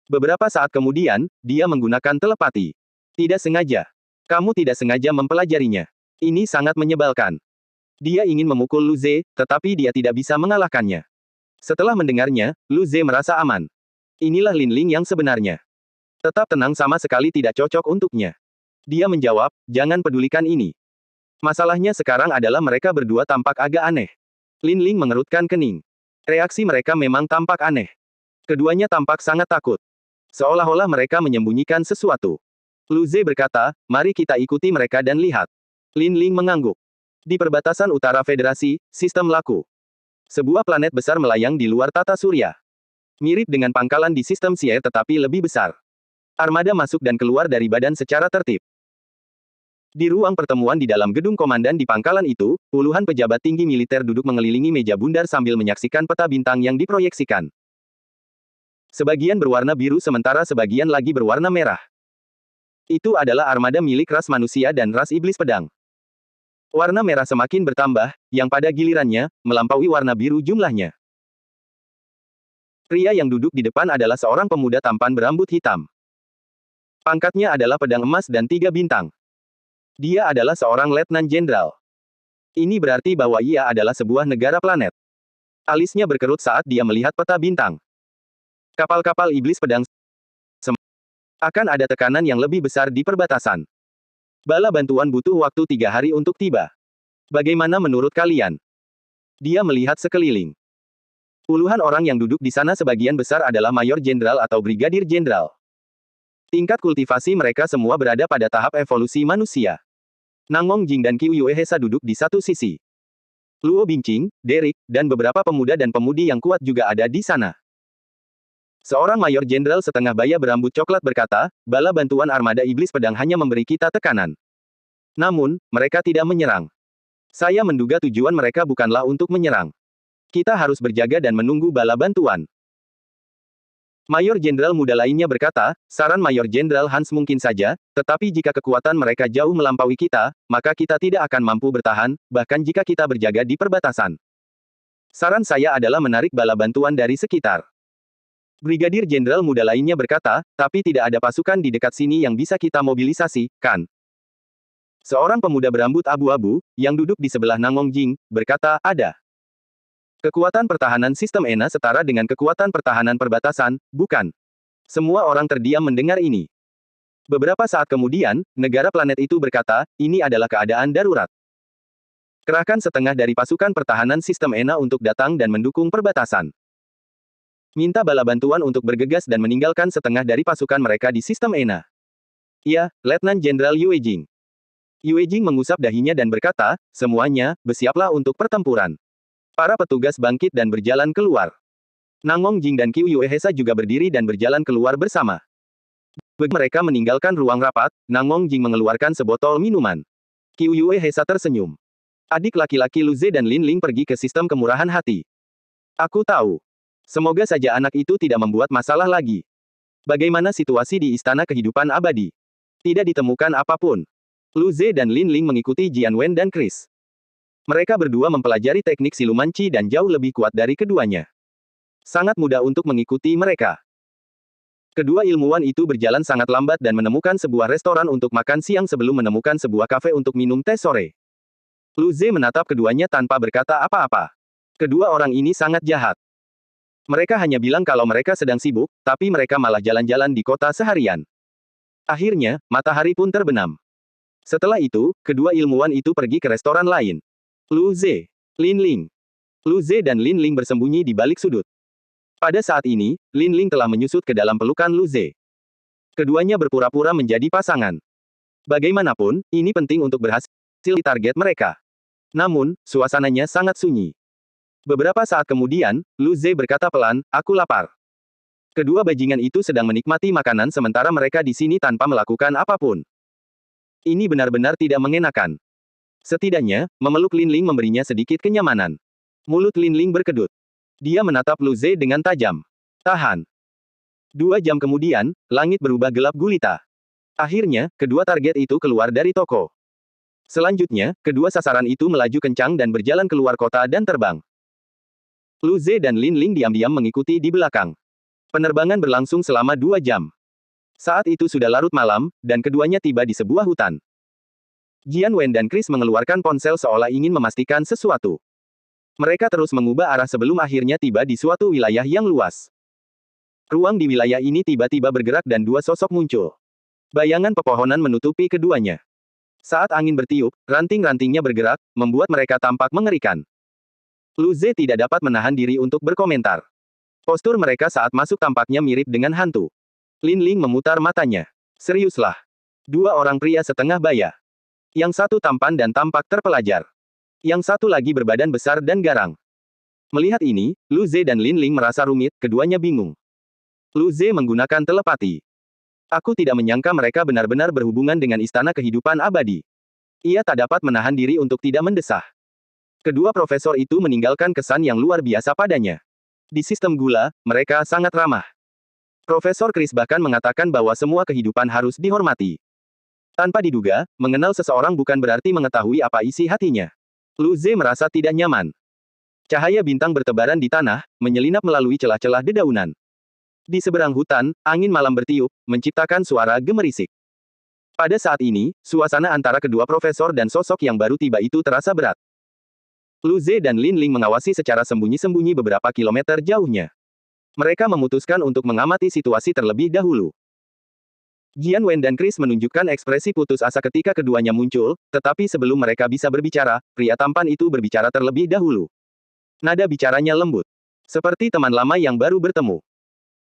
Beberapa saat kemudian, dia menggunakan telepati. Tidak sengaja. Kamu tidak sengaja mempelajarinya. Ini sangat menyebalkan. Dia ingin memukul Lu Ze, tetapi dia tidak bisa mengalahkannya. Setelah mendengarnya, Lu Ze merasa aman. Inilah Lin Ling yang sebenarnya. Tetap tenang sama sekali tidak cocok untuknya. Dia menjawab, jangan pedulikan ini. Masalahnya sekarang adalah mereka berdua tampak agak aneh. Lin Ling mengerutkan kening. Reaksi mereka memang tampak aneh. Keduanya tampak sangat takut. Seolah-olah mereka menyembunyikan sesuatu. Lu Ze berkata, mari kita ikuti mereka dan lihat. Lin Ling mengangguk. Di perbatasan utara Federasi, sistem laku. Sebuah planet besar melayang di luar tata surya. Mirip dengan pangkalan di sistem Sierra tetapi lebih besar. Armada masuk dan keluar dari badan secara tertib. Di ruang pertemuan di dalam gedung komandan di pangkalan itu, puluhan pejabat tinggi militer duduk mengelilingi meja bundar sambil menyaksikan peta bintang yang diproyeksikan. Sebagian berwarna biru sementara sebagian lagi berwarna merah. Itu adalah armada milik ras manusia dan ras iblis pedang. Warna merah semakin bertambah, yang pada gilirannya, melampaui warna biru jumlahnya. Pria yang duduk di depan adalah seorang pemuda tampan berambut hitam. Pangkatnya adalah pedang emas dan 3 bintang. Dia adalah seorang letnan jenderal. Ini berarti bahwa ia adalah sebuah negara planet. Alisnya berkerut saat dia melihat peta bintang. Kapal-kapal iblis pedang akan ada tekanan yang lebih besar di perbatasan. Bala bantuan butuh waktu 3 hari untuk tiba. Bagaimana menurut kalian? Dia melihat sekeliling. Puluhan orang yang duduk di sana sebagian besar adalah mayor jenderal atau brigadir jenderal. Tingkat kultivasi mereka semua berada pada tahap evolusi manusia. Nangong Jing dan Qiu Yuehesa duduk di satu sisi. Luo Bingqing, Derek, dan beberapa pemuda dan pemudi yang kuat juga ada di sana. Seorang mayor jenderal setengah baya berambut coklat berkata, bala bantuan armada iblis pedang hanya memberi kita tekanan. Namun, mereka tidak menyerang. Saya menduga tujuan mereka bukanlah untuk menyerang. Kita harus berjaga dan menunggu bala bantuan. Mayor Jenderal muda lainnya berkata, saran Mayor Jenderal Hans mungkin saja, tetapi jika kekuatan mereka jauh melampaui kita, maka kita tidak akan mampu bertahan, bahkan jika kita berjaga di perbatasan. Saran saya adalah menarik bala bantuan dari sekitar. Brigadir Jenderal muda lainnya berkata, tapi tidak ada pasukan di dekat sini yang bisa kita mobilisasi, kan? Seorang pemuda berambut abu-abu, yang duduk di sebelah Nangong Jing, berkata, ada. Kekuatan pertahanan sistem ENA setara dengan kekuatan pertahanan perbatasan, bukan? Semua orang terdiam mendengar ini. Beberapa saat kemudian, negara planet itu berkata, ini adalah keadaan darurat. Kerahkan setengah dari pasukan pertahanan sistem ENA untuk datang dan mendukung perbatasan. Minta bala bantuan untuk bergegas dan meninggalkan setengah dari pasukan mereka di sistem ENA. Ya, Letnan Jenderal Yue Jing. Yue Jing mengusap dahinya dan berkata, semuanya, bersiaplah untuk pertempuran. Para petugas bangkit dan berjalan keluar. Nangong Jing dan Qiu Yuehesa juga berdiri dan berjalan keluar bersama. Begitu mereka meninggalkan ruang rapat, Nang Mongjing mengeluarkan sebotol minuman. Qiu Hesa tersenyum. Adik laki-laki Lu Ze dan Lin Ling pergi ke sistem kemurahan hati. Aku tahu. Semoga saja anak itu tidak membuat masalah lagi. Bagaimana situasi di Istana Kehidupan Abadi? Tidak ditemukan apapun. Lu Ze dan Lin Ling mengikuti Jian Wen dan Chris. Mereka berdua mempelajari teknik siluman Qi dan jauh lebih kuat dari keduanya. Sangat mudah untuk mengikuti mereka. Kedua ilmuwan itu berjalan sangat lambat dan menemukan sebuah restoran untuk makan siang sebelum menemukan sebuah kafe untuk minum teh sore. Lu Ze menatap keduanya tanpa berkata apa-apa. Kedua orang ini sangat jahat. Mereka hanya bilang kalau mereka sedang sibuk, tapi mereka malah jalan-jalan di kota seharian. Akhirnya, matahari pun terbenam. Setelah itu, kedua ilmuwan itu pergi ke restoran lain. Lu Ze, Lin Ling. Lu Ze dan Lin Ling bersembunyi di balik sudut. Pada saat ini, Lin Ling telah menyusut ke dalam pelukan Lu Ze. Keduanya berpura-pura menjadi pasangan. Bagaimanapun, ini penting untuk berhasil di target mereka. Namun, suasananya sangat sunyi. Beberapa saat kemudian, Lu Ze berkata pelan, "Aku lapar." Kedua bajingan itu sedang menikmati makanan sementara mereka di sini tanpa melakukan apapun. Ini benar-benar tidak mengenakan. Setidaknya, memeluk Lin Ling memberinya sedikit kenyamanan. Mulut Lin Ling berkedut. Dia menatap Lu Ze dengan tajam. Tahan. 2 jam kemudian, langit berubah gelap gulita. Akhirnya, kedua target itu keluar dari toko. Selanjutnya, kedua sasaran itu melaju kencang dan berjalan keluar kota dan terbang. Lu Ze dan Lin Ling diam-diam mengikuti di belakang. Penerbangan berlangsung selama 2 jam. Saat itu sudah larut malam, dan keduanya tiba di sebuah hutan. Jian Wen dan Chris mengeluarkan ponsel seolah ingin memastikan sesuatu. Mereka terus mengubah arah sebelum akhirnya tiba di suatu wilayah yang luas. Ruang di wilayah ini tiba-tiba bergerak dan 2 sosok muncul. Bayangan pepohonan menutupi keduanya. Saat angin bertiup, ranting-rantingnya bergerak, membuat mereka tampak mengerikan. Lu Ze tidak dapat menahan diri untuk berkomentar. Postur mereka saat masuk tampaknya mirip dengan hantu. Lin Ling memutar matanya. Seriuslah. 2 orang pria setengah baya. Yang satu tampan dan tampak terpelajar. Yang satu lagi berbadan besar dan garang. Melihat ini, Lu Ze dan Lin Ling merasa rumit, keduanya bingung. Lu Ze menggunakan telepati. Aku tidak menyangka mereka benar-benar berhubungan dengan Istana Kehidupan Abadi. Ia tak dapat menahan diri untuk tidak mendesah. Kedua profesor itu meninggalkan kesan yang luar biasa padanya. Di sistem gula, mereka sangat ramah. Profesor Chris bahkan mengatakan bahwa semua kehidupan harus dihormati. Tanpa diduga, mengenal seseorang bukan berarti mengetahui apa isi hatinya. Lu Ze merasa tidak nyaman. Cahaya bintang bertebaran di tanah, menyelinap melalui celah-celah dedaunan. Di seberang hutan, angin malam bertiup, menciptakan suara gemerisik. Pada saat ini, suasana antara kedua profesor dan sosok yang baru tiba itu terasa berat. Lu Ze dan Lin Ling mengawasi secara sembunyi-sembunyi beberapa kilometer jauhnya. Mereka memutuskan untuk mengamati situasi terlebih dahulu. Jian Wen dan Chris menunjukkan ekspresi putus asa ketika keduanya muncul, tetapi sebelum mereka bisa berbicara, pria tampan itu berbicara terlebih dahulu. Nada bicaranya lembut. Seperti teman lama yang baru bertemu.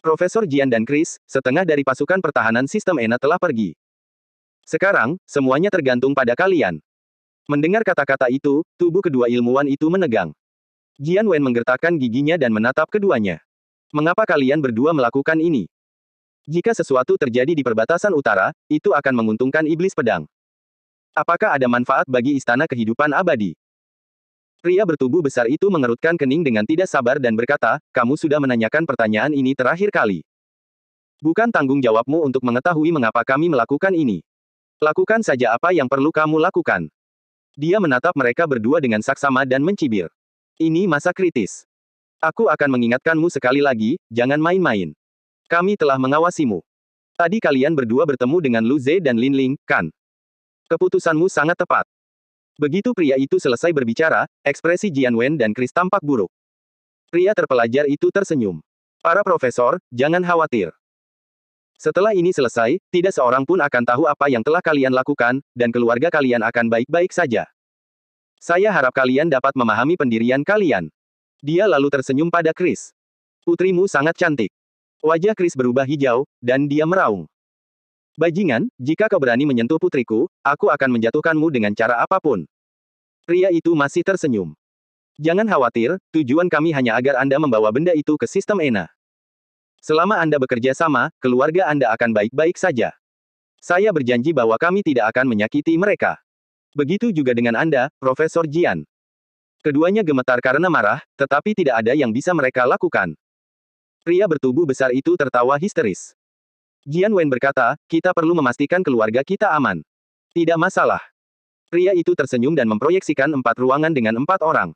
Profesor Jian dan Chris, setengah dari pasukan pertahanan sistem ENA telah pergi. Sekarang, semuanya tergantung pada kalian. Mendengar kata-kata itu, tubuh kedua ilmuwan itu menegang. Jian Wen menggertakkan giginya dan menatap keduanya. Mengapa kalian berdua melakukan ini? Jika sesuatu terjadi di perbatasan utara, itu akan menguntungkan iblis pedang. Apakah ada manfaat bagi Istana Kehidupan Abadi? Pria bertubuh besar itu mengerutkan kening dengan tidak sabar dan berkata, kamu sudah menanyakan pertanyaan ini terakhir kali. Bukan tanggung jawabmu untuk mengetahui mengapa kami melakukan ini. Lakukan saja apa yang perlu kamu lakukan. Dia menatap mereka berdua dengan saksama dan mencibir. Ini masa kritis. Aku akan mengingatkanmu sekali lagi, jangan main-main. Kami telah mengawasimu. Tadi kalian berdua bertemu dengan Lu Ze dan Lin Ling, kan? Keputusanmu sangat tepat. Begitu pria itu selesai berbicara, ekspresi Jian Wen dan Chris tampak buruk. Pria terpelajar itu tersenyum. Para profesor, jangan khawatir. Setelah ini selesai, tidak seorang pun akan tahu apa yang telah kalian lakukan, dan keluarga kalian akan baik-baik saja. Saya harap kalian dapat memahami pendirian kalian. Dia lalu tersenyum pada Chris. Putrimu sangat cantik. Wajah Chris berubah hijau, dan dia meraung. Bajingan, jika kau berani menyentuh putriku, aku akan menjatuhkanmu dengan cara apapun. Pria itu masih tersenyum. Jangan khawatir, tujuan kami hanya agar Anda membawa benda itu ke sistem ENA. Selama Anda bekerja sama, keluarga Anda akan baik-baik saja. Saya berjanji bahwa kami tidak akan menyakiti mereka. Begitu juga dengan Anda, Profesor Jian. Keduanya gemetar karena marah, tetapi tidak ada yang bisa mereka lakukan. Pria bertubuh besar itu tertawa histeris. Jian Wen berkata, kita perlu memastikan keluarga kita aman. Tidak masalah. Pria itu tersenyum dan memproyeksikan 4 ruangan dengan 4 orang.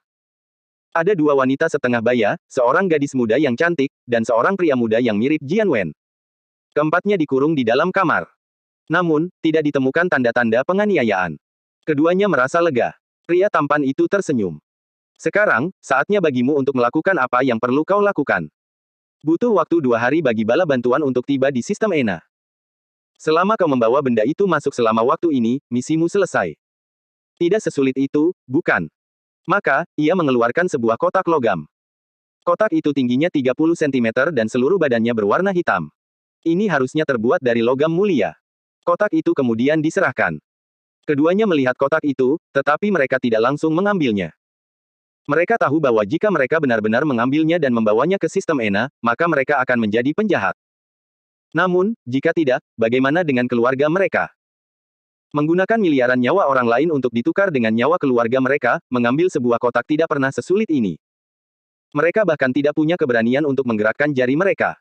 Ada 2 wanita setengah baya, seorang gadis muda yang cantik, dan seorang pria muda yang mirip Jian Wen. Keempatnya dikurung di dalam kamar. Namun, tidak ditemukan tanda-tanda penganiayaan. Keduanya merasa lega. Pria tampan itu tersenyum. Sekarang, saatnya bagimu untuk melakukan apa yang perlu kau lakukan. Butuh waktu 2 hari bagi bala bantuan untuk tiba di sistem ENA. Selama kau membawa benda itu masuk selama waktu ini, misimu selesai. Tidak sesulit itu, bukan? Maka, ia mengeluarkan sebuah kotak logam. Kotak itu tingginya 30 cm dan seluruh badannya berwarna hitam. Ini harusnya terbuat dari logam mulia. Kotak itu kemudian diserahkan. Keduanya melihat kotak itu, tetapi mereka tidak langsung mengambilnya. Mereka tahu bahwa jika mereka benar-benar mengambilnya dan membawanya ke sistem ENA, maka mereka akan menjadi penjahat. Namun, jika tidak, bagaimana dengan keluarga mereka? Menggunakan miliaran nyawa orang lain untuk ditukar dengan nyawa keluarga mereka, mengambil sebuah kotak tidak pernah sesulit ini. Mereka bahkan tidak punya keberanian untuk menggerakkan jari mereka.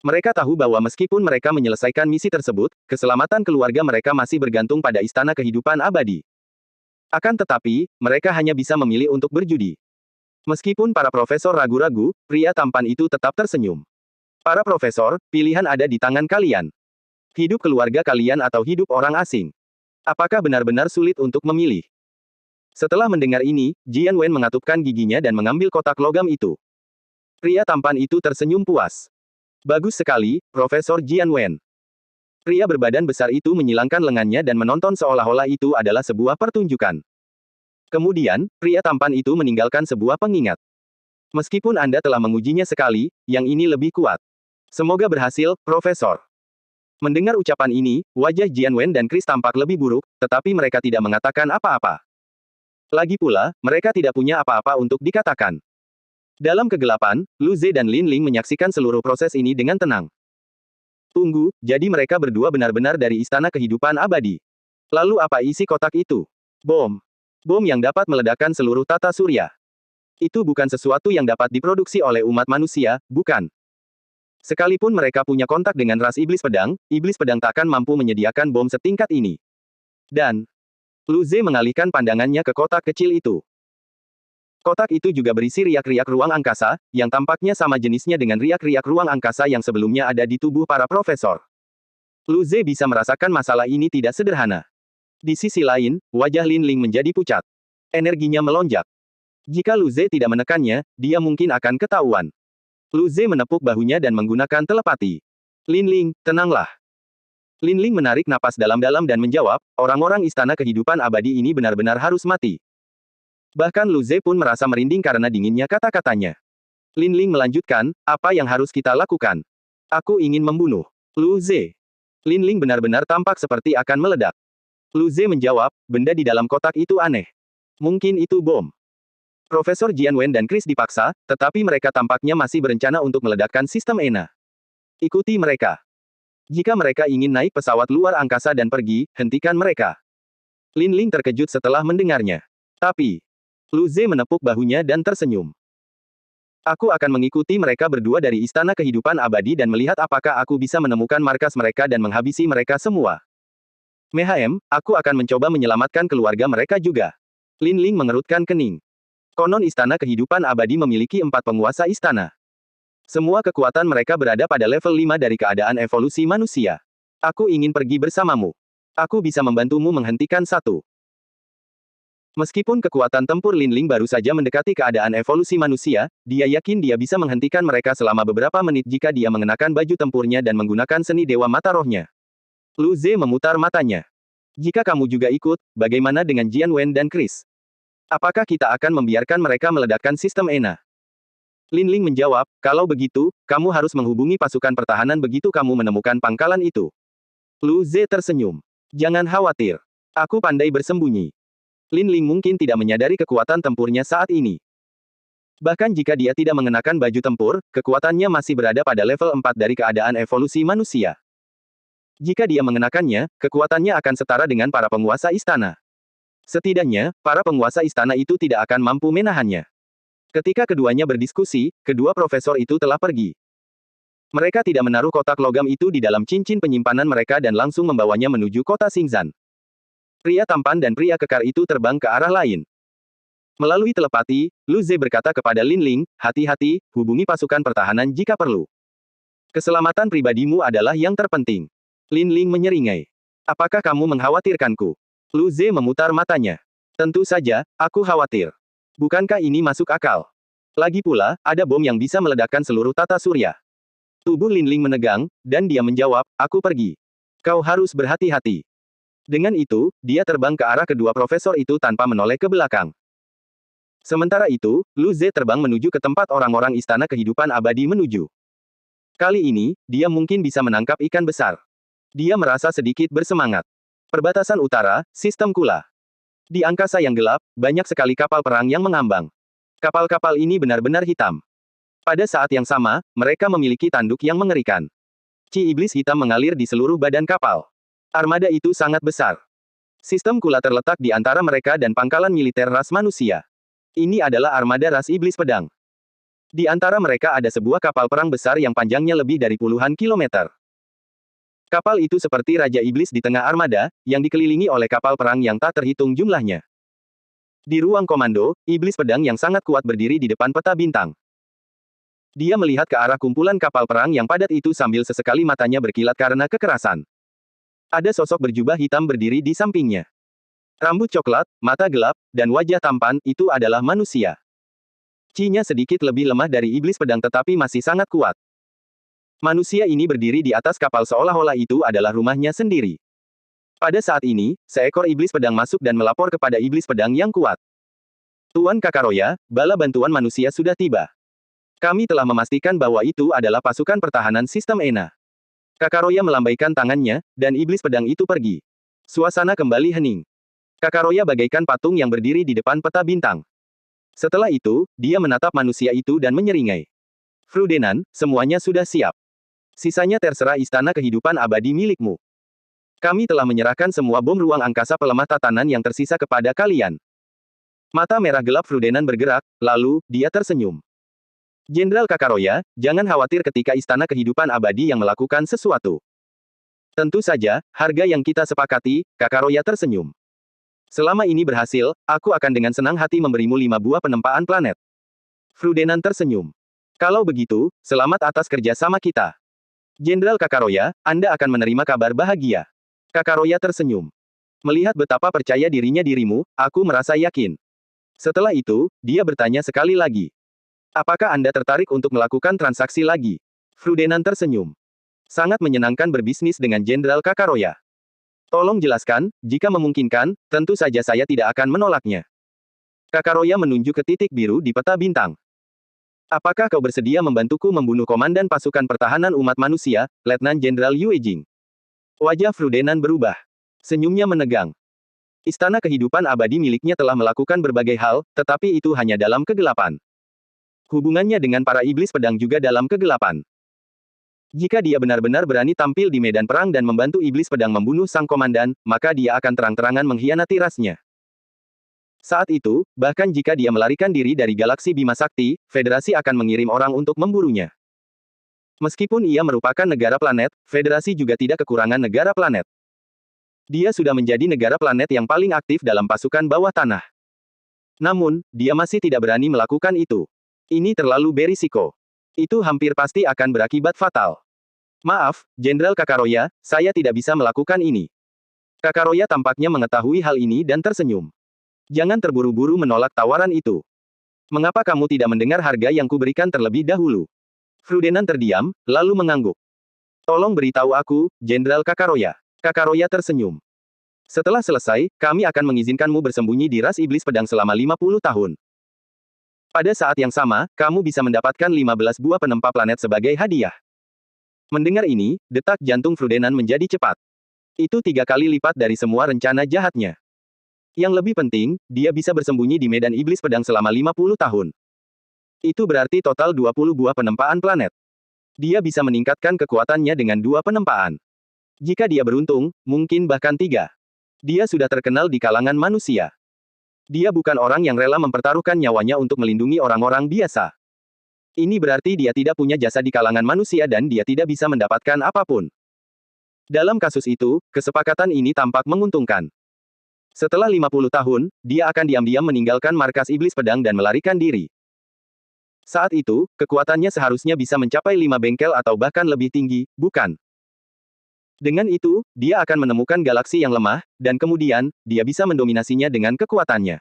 Mereka tahu bahwa meskipun mereka menyelesaikan misi tersebut, keselamatan keluarga mereka masih bergantung pada istana kehidupan abadi. Akan tetapi, mereka hanya bisa memilih untuk berjudi. Meskipun para profesor ragu-ragu, pria tampan itu tetap tersenyum. Para profesor, pilihan ada di tangan kalian. Hidup keluarga kalian atau hidup orang asing. Apakah benar-benar sulit untuk memilih? Setelah mendengar ini, Jian Wen mengatupkan giginya dan mengambil kotak logam itu. Pria tampan itu tersenyum puas. Bagus sekali, Profesor Jian Wen. Pria berbadan besar itu menyilangkan lengannya dan menonton seolah-olah itu adalah sebuah pertunjukan. Kemudian, pria tampan itu meninggalkan sebuah pengingat. Meskipun Anda telah mengujinya sekali, yang ini lebih kuat. Semoga berhasil, Profesor. Mendengar ucapan ini, wajah Jian Wen dan Chris tampak lebih buruk, tetapi mereka tidak mengatakan apa-apa. Lagi pula, mereka tidak punya apa-apa untuk dikatakan. Dalam kegelapan, Lu Ze dan Lin Ling menyaksikan seluruh proses ini dengan tenang. Tunggu, jadi mereka berdua benar-benar dari Istana Kehidupan Abadi. Lalu apa isi kotak itu? Bom. Bom yang dapat meledakkan seluruh tata surya. Itu bukan sesuatu yang dapat diproduksi oleh umat manusia, bukan? Sekalipun mereka punya kontak dengan ras iblis pedang takkan mampu menyediakan bom setingkat ini. Dan, Lu Ze mengalihkan pandangannya ke kotak kecil itu. Kotak itu juga berisi riak-riak ruang angkasa, yang tampaknya sama jenisnya dengan riak-riak ruang angkasa yang sebelumnya ada di tubuh para profesor. Lu Ze bisa merasakan masalah ini tidak sederhana. Di sisi lain, wajah Lin Ling menjadi pucat. Energinya melonjak. Jika Lu Ze tidak menekannya, dia mungkin akan ketahuan. Lu Ze menepuk bahunya dan menggunakan telepati. Lin Ling, tenanglah. Lin Ling menarik napas dalam-dalam dan menjawab, orang-orang Istana Kehidupan Abadi ini benar-benar harus mati. Bahkan Lu Ze pun merasa merinding karena dinginnya kata-katanya. Lin Ling melanjutkan, apa yang harus kita lakukan? Aku ingin membunuh Lu Ze. Lin Ling benar-benar tampak seperti akan meledak. Lu Ze menjawab, benda di dalam kotak itu aneh. Mungkin itu bom. Profesor Jian Wen dan Chris dipaksa, tetapi mereka tampaknya masih berencana untuk meledakkan sistem ENA. Ikuti mereka. Jika mereka ingin naik pesawat luar angkasa dan pergi, hentikan mereka. Lin Ling terkejut setelah mendengarnya. Tapi, Lu Ze menepuk bahunya dan tersenyum. Aku akan mengikuti mereka berdua dari Istana Kehidupan Abadi dan melihat apakah aku bisa menemukan markas mereka dan menghabisi mereka semua. Aku akan mencoba menyelamatkan keluarga mereka juga. Lin Ling mengerutkan kening. Konon Istana Kehidupan Abadi memiliki 4 penguasa istana. Semua kekuatan mereka berada pada level 5 dari keadaan evolusi manusia. Aku ingin pergi bersamamu. Aku bisa membantumu menghentikan satu. Meskipun kekuatan tempur Lin Ling baru saja mendekati keadaan evolusi manusia, dia yakin dia bisa menghentikan mereka selama beberapa menit jika dia mengenakan baju tempurnya dan menggunakan seni Dewa Mata Rohnya. Lu Ze memutar matanya. Jika kamu juga ikut, bagaimana dengan Jian Wen dan Chris? Apakah kita akan membiarkan mereka meledakkan sistem ENA? Lin Ling menjawab, kalau begitu, kamu harus menghubungi pasukan pertahanan begitu kamu menemukan pangkalan itu. Lu Ze tersenyum. Jangan khawatir. Aku pandai bersembunyi. Lin Ling mungkin tidak menyadari kekuatan tempurnya saat ini. Bahkan jika dia tidak mengenakan baju tempur, kekuatannya masih berada pada level 4 dari keadaan evolusi manusia. Jika dia mengenakannya, kekuatannya akan setara dengan para penguasa istana. Setidaknya, para penguasa istana itu tidak akan mampu menahannya. Ketika keduanya berdiskusi, kedua profesor itu telah pergi. Mereka tidak menaruh kotak logam itu di dalam cincin penyimpanan mereka dan langsung membawanya menuju kota Xingzan. Pria tampan dan pria kekar itu terbang ke arah lain. Melalui telepati, Lu Ze berkata kepada Lin Ling, hati-hati, hubungi pasukan pertahanan jika perlu. Keselamatan pribadimu adalah yang terpenting. Lin Ling menyeringai. Apakah kamu mengkhawatirkanku? Lu Ze memutar matanya. Tentu saja, aku khawatir. Bukankah ini masuk akal? Lagi pula, ada bom yang bisa meledakkan seluruh tata surya. Tubuh Lin Ling menegang, dan dia menjawab, aku pergi. Kau harus berhati-hati. Dengan itu, dia terbang ke arah kedua profesor itu tanpa menoleh ke belakang. Sementara itu, Lu Ze terbang menuju ke tempat orang-orang istana kehidupan abadi menuju. Kali ini, dia mungkin bisa menangkap ikan besar. Dia merasa sedikit bersemangat. Perbatasan utara, sistem Kula. Di angkasa yang gelap, banyak sekali kapal perang yang mengambang. Kapal-kapal ini benar-benar hitam. Pada saat yang sama, mereka memiliki tanduk yang mengerikan. Ci iblis hitam mengalir di seluruh badan kapal. Armada itu sangat besar. Sistem Kula terletak di antara mereka dan pangkalan militer ras manusia. Ini adalah armada ras iblis pedang. Di antara mereka ada sebuah kapal perang besar yang panjangnya lebih dari puluhan kilometer. Kapal itu seperti Raja Iblis di tengah armada, yang dikelilingi oleh kapal perang yang tak terhitung jumlahnya. Di ruang komando, iblis pedang yang sangat kuat berdiri di depan peta bintang. Dia melihat ke arah kumpulan kapal perang yang padat itu sambil sesekali matanya berkilat karena kekerasan. Ada sosok berjubah hitam berdiri di sampingnya. Rambut coklat, mata gelap, dan wajah tampan, itu adalah manusia. Ci-nya sedikit lebih lemah dari iblis pedang tetapi masih sangat kuat. Manusia ini berdiri di atas kapal seolah-olah itu adalah rumahnya sendiri. Pada saat ini, seekor iblis pedang masuk dan melapor kepada iblis pedang yang kuat. Tuan Kakaroya, bala bantuan manusia sudah tiba. Kami telah memastikan bahwa itu adalah pasukan pertahanan sistem ENA. Kakaroya melambaikan tangannya, dan iblis pedang itu pergi. Suasana kembali hening. Kakaroya bagaikan patung yang berdiri di depan peta bintang. Setelah itu, dia menatap manusia itu dan menyeringai. Frudenan, semuanya sudah siap. Sisanya terserah istana kehidupan abadi milikmu. Kami telah menyerahkan semua bom ruang angkasa pelemah tatanan yang tersisa kepada kalian. Mata merah gelap Frudenan bergerak, lalu, dia tersenyum. Jenderal Kakaroya, jangan khawatir ketika istana kehidupan abadi yang melakukan sesuatu. Tentu saja, harga yang kita sepakati, Kakaroya tersenyum. Selama ini berhasil, aku akan dengan senang hati memberimu 5 buah penempaan planet. Frudenan tersenyum. Kalau begitu, selamat atas kerjasama kita. Jenderal Kakaroya, Anda akan menerima kabar bahagia. Kakaroya tersenyum. Melihat betapa percaya dirimu, aku merasa yakin. Setelah itu, dia bertanya sekali lagi. Apakah Anda tertarik untuk melakukan transaksi lagi? Frudenan tersenyum. Sangat menyenangkan berbisnis dengan Jenderal Kakaroya. Tolong jelaskan, jika memungkinkan, tentu saja saya tidak akan menolaknya. Kakaroya menunjuk ke titik biru di peta bintang. Apakah kau bersedia membantuku membunuh komandan pasukan pertahanan umat manusia, Letnan Jenderal Yue Jing? Wajah Frudenan berubah. Senyumnya menegang. Istana kehidupan abadi miliknya telah melakukan berbagai hal, tetapi itu hanya dalam kegelapan. Hubungannya dengan para iblis pedang juga dalam kegelapan. Jika dia benar-benar berani tampil di medan perang dan membantu iblis pedang membunuh sang komandan, maka dia akan terang-terangan mengkhianati rasnya. Saat itu, bahkan jika dia melarikan diri dari galaksi Bima Sakti, Federasi akan mengirim orang untuk memburunya. Meskipun ia merupakan negara planet, Federasi juga tidak kekurangan negara planet. Dia sudah menjadi negara planet yang paling aktif dalam pasukan bawah tanah. Namun, dia masih tidak berani melakukan itu. Ini terlalu berisiko. Itu hampir pasti akan berakibat fatal. Maaf, Jenderal Kakaroya, saya tidak bisa melakukan ini. Kakaroya tampaknya mengetahui hal ini dan tersenyum. Jangan terburu-buru menolak tawaran itu. Mengapa kamu tidak mendengar harga yang kuberikan terlebih dahulu? Frudenan terdiam, lalu mengangguk. Tolong beritahu aku, Jenderal Kakaroya. Kakaroya tersenyum. Setelah selesai, kami akan mengizinkanmu bersembunyi di ras iblis pedang selama 50 tahun. Pada saat yang sama, kamu bisa mendapatkan 15 buah penempa planet sebagai hadiah. Mendengar ini, detak jantung Frudenan menjadi cepat. Itu 3 kali lipat dari semua rencana jahatnya. Yang lebih penting, dia bisa bersembunyi di medan iblis pedang selama 50 tahun. Itu berarti total 20 buah penempaan planet. Dia bisa meningkatkan kekuatannya dengan 2 penempaan. Jika dia beruntung, mungkin bahkan 3. Dia sudah terkenal di kalangan manusia. Dia bukan orang yang rela mempertaruhkan nyawanya untuk melindungi orang-orang biasa. Ini berarti dia tidak punya jasa di kalangan manusia dan dia tidak bisa mendapatkan apapun. Dalam kasus itu, kesepakatan ini tampak menguntungkan. Setelah 50 tahun, dia akan diam-diam meninggalkan markas iblis pedang dan melarikan diri. Saat itu, kekuatannya seharusnya bisa mencapai 5 bengkel atau bahkan lebih tinggi, bukan? Dengan itu, dia akan menemukan galaksi yang lemah, dan kemudian, dia bisa mendominasinya dengan kekuatannya.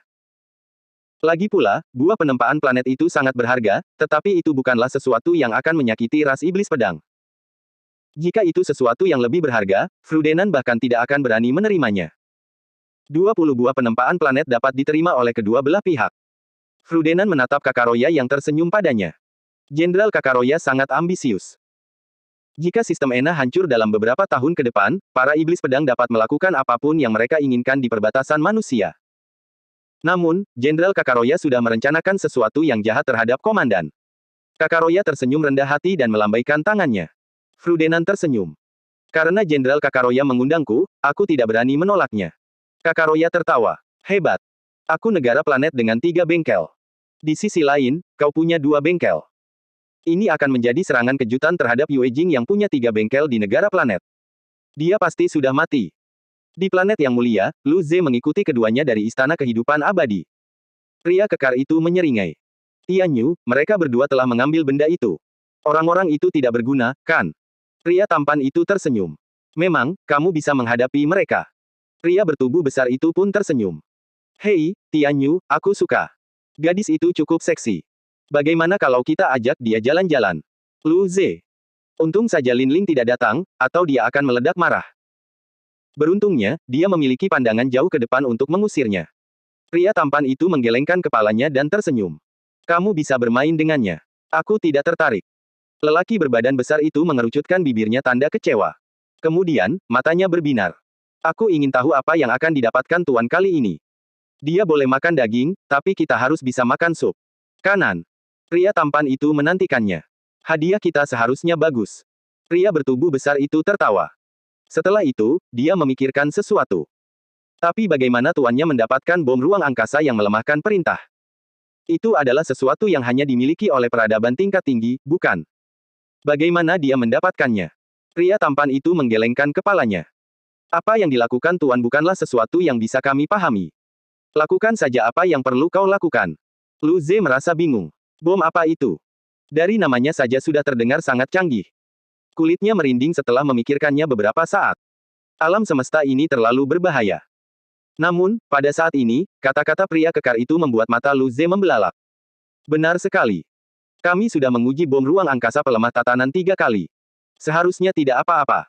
Lagi pula, buah penempaan planet itu sangat berharga, tetapi itu bukanlah sesuatu yang akan menyakiti ras iblis pedang. Jika itu sesuatu yang lebih berharga, Frudenan bahkan tidak akan berani menerimanya. 20 buah penempaan planet dapat diterima oleh kedua belah pihak. Frudenan menatap Kakaroya yang tersenyum padanya. Jenderal Kakaroya sangat ambisius. Jika sistem ENA hancur dalam beberapa tahun ke depan, para iblis pedang dapat melakukan apapun yang mereka inginkan di perbatasan manusia. Namun, Jenderal Kakaroya sudah merencanakan sesuatu yang jahat terhadap komandan. Kakaroya tersenyum rendah hati dan melambaikan tangannya. Frudenan tersenyum. Karena Jenderal Kakaroya mengundangku, aku tidak berani menolaknya. Kakaroya tertawa. Hebat. Aku negara planet dengan 3 bengkel. Di sisi lain, kau punya 2 bengkel. Ini akan menjadi serangan kejutan terhadap Yue Jing yang punya 3 bengkel di negara planet. Dia pasti sudah mati. Di planet yang mulia, Lu Ze mengikuti keduanya dari Istana Kehidupan Abadi. Pria kekar itu menyeringai. Tianyu, mereka berdua telah mengambil benda itu. Orang-orang itu tidak berguna, kan? Pria tampan itu tersenyum. Memang, kamu bisa menghadapi mereka. Pria bertubuh besar itu pun tersenyum. Hei, Tianyu, aku suka. Gadis itu cukup seksi. Bagaimana kalau kita ajak dia jalan-jalan? Lu Ze. Untung saja Lin Ling tidak datang, atau dia akan meledak marah. Beruntungnya, dia memiliki pandangan jauh ke depan untuk mengusirnya. Pria tampan itu menggelengkan kepalanya dan tersenyum. Kamu bisa bermain dengannya. Aku tidak tertarik. Lelaki berbadan besar itu mengerucutkan bibirnya tanda kecewa. Kemudian, matanya berbinar. Aku ingin tahu apa yang akan didapatkan tuan kali ini. Dia boleh makan daging, tapi kita harus bisa makan sup. Kanan. Pria tampan itu menantikannya. Hadiah kita seharusnya bagus. Pria bertubuh besar itu tertawa. Setelah itu, dia memikirkan sesuatu. Tapi bagaimana tuannya mendapatkan bom ruang angkasa yang melemahkan perintah? Itu adalah sesuatu yang hanya dimiliki oleh peradaban tingkat tinggi, bukan? Bagaimana dia mendapatkannya? Pria tampan itu menggelengkan kepalanya. Apa yang dilakukan tuan bukanlah sesuatu yang bisa kami pahami. Lakukan saja apa yang perlu kau lakukan. Lu Ze merasa bingung. Bom apa itu? Dari namanya saja sudah terdengar sangat canggih. Kulitnya merinding setelah memikirkannya beberapa saat. Alam semesta ini terlalu berbahaya. Namun, pada saat ini, kata-kata pria kekar itu membuat mata Lu Ze membelalak. Benar sekali. Kami sudah menguji bom ruang angkasa pelemah tatanan 3 kali. Seharusnya tidak apa-apa.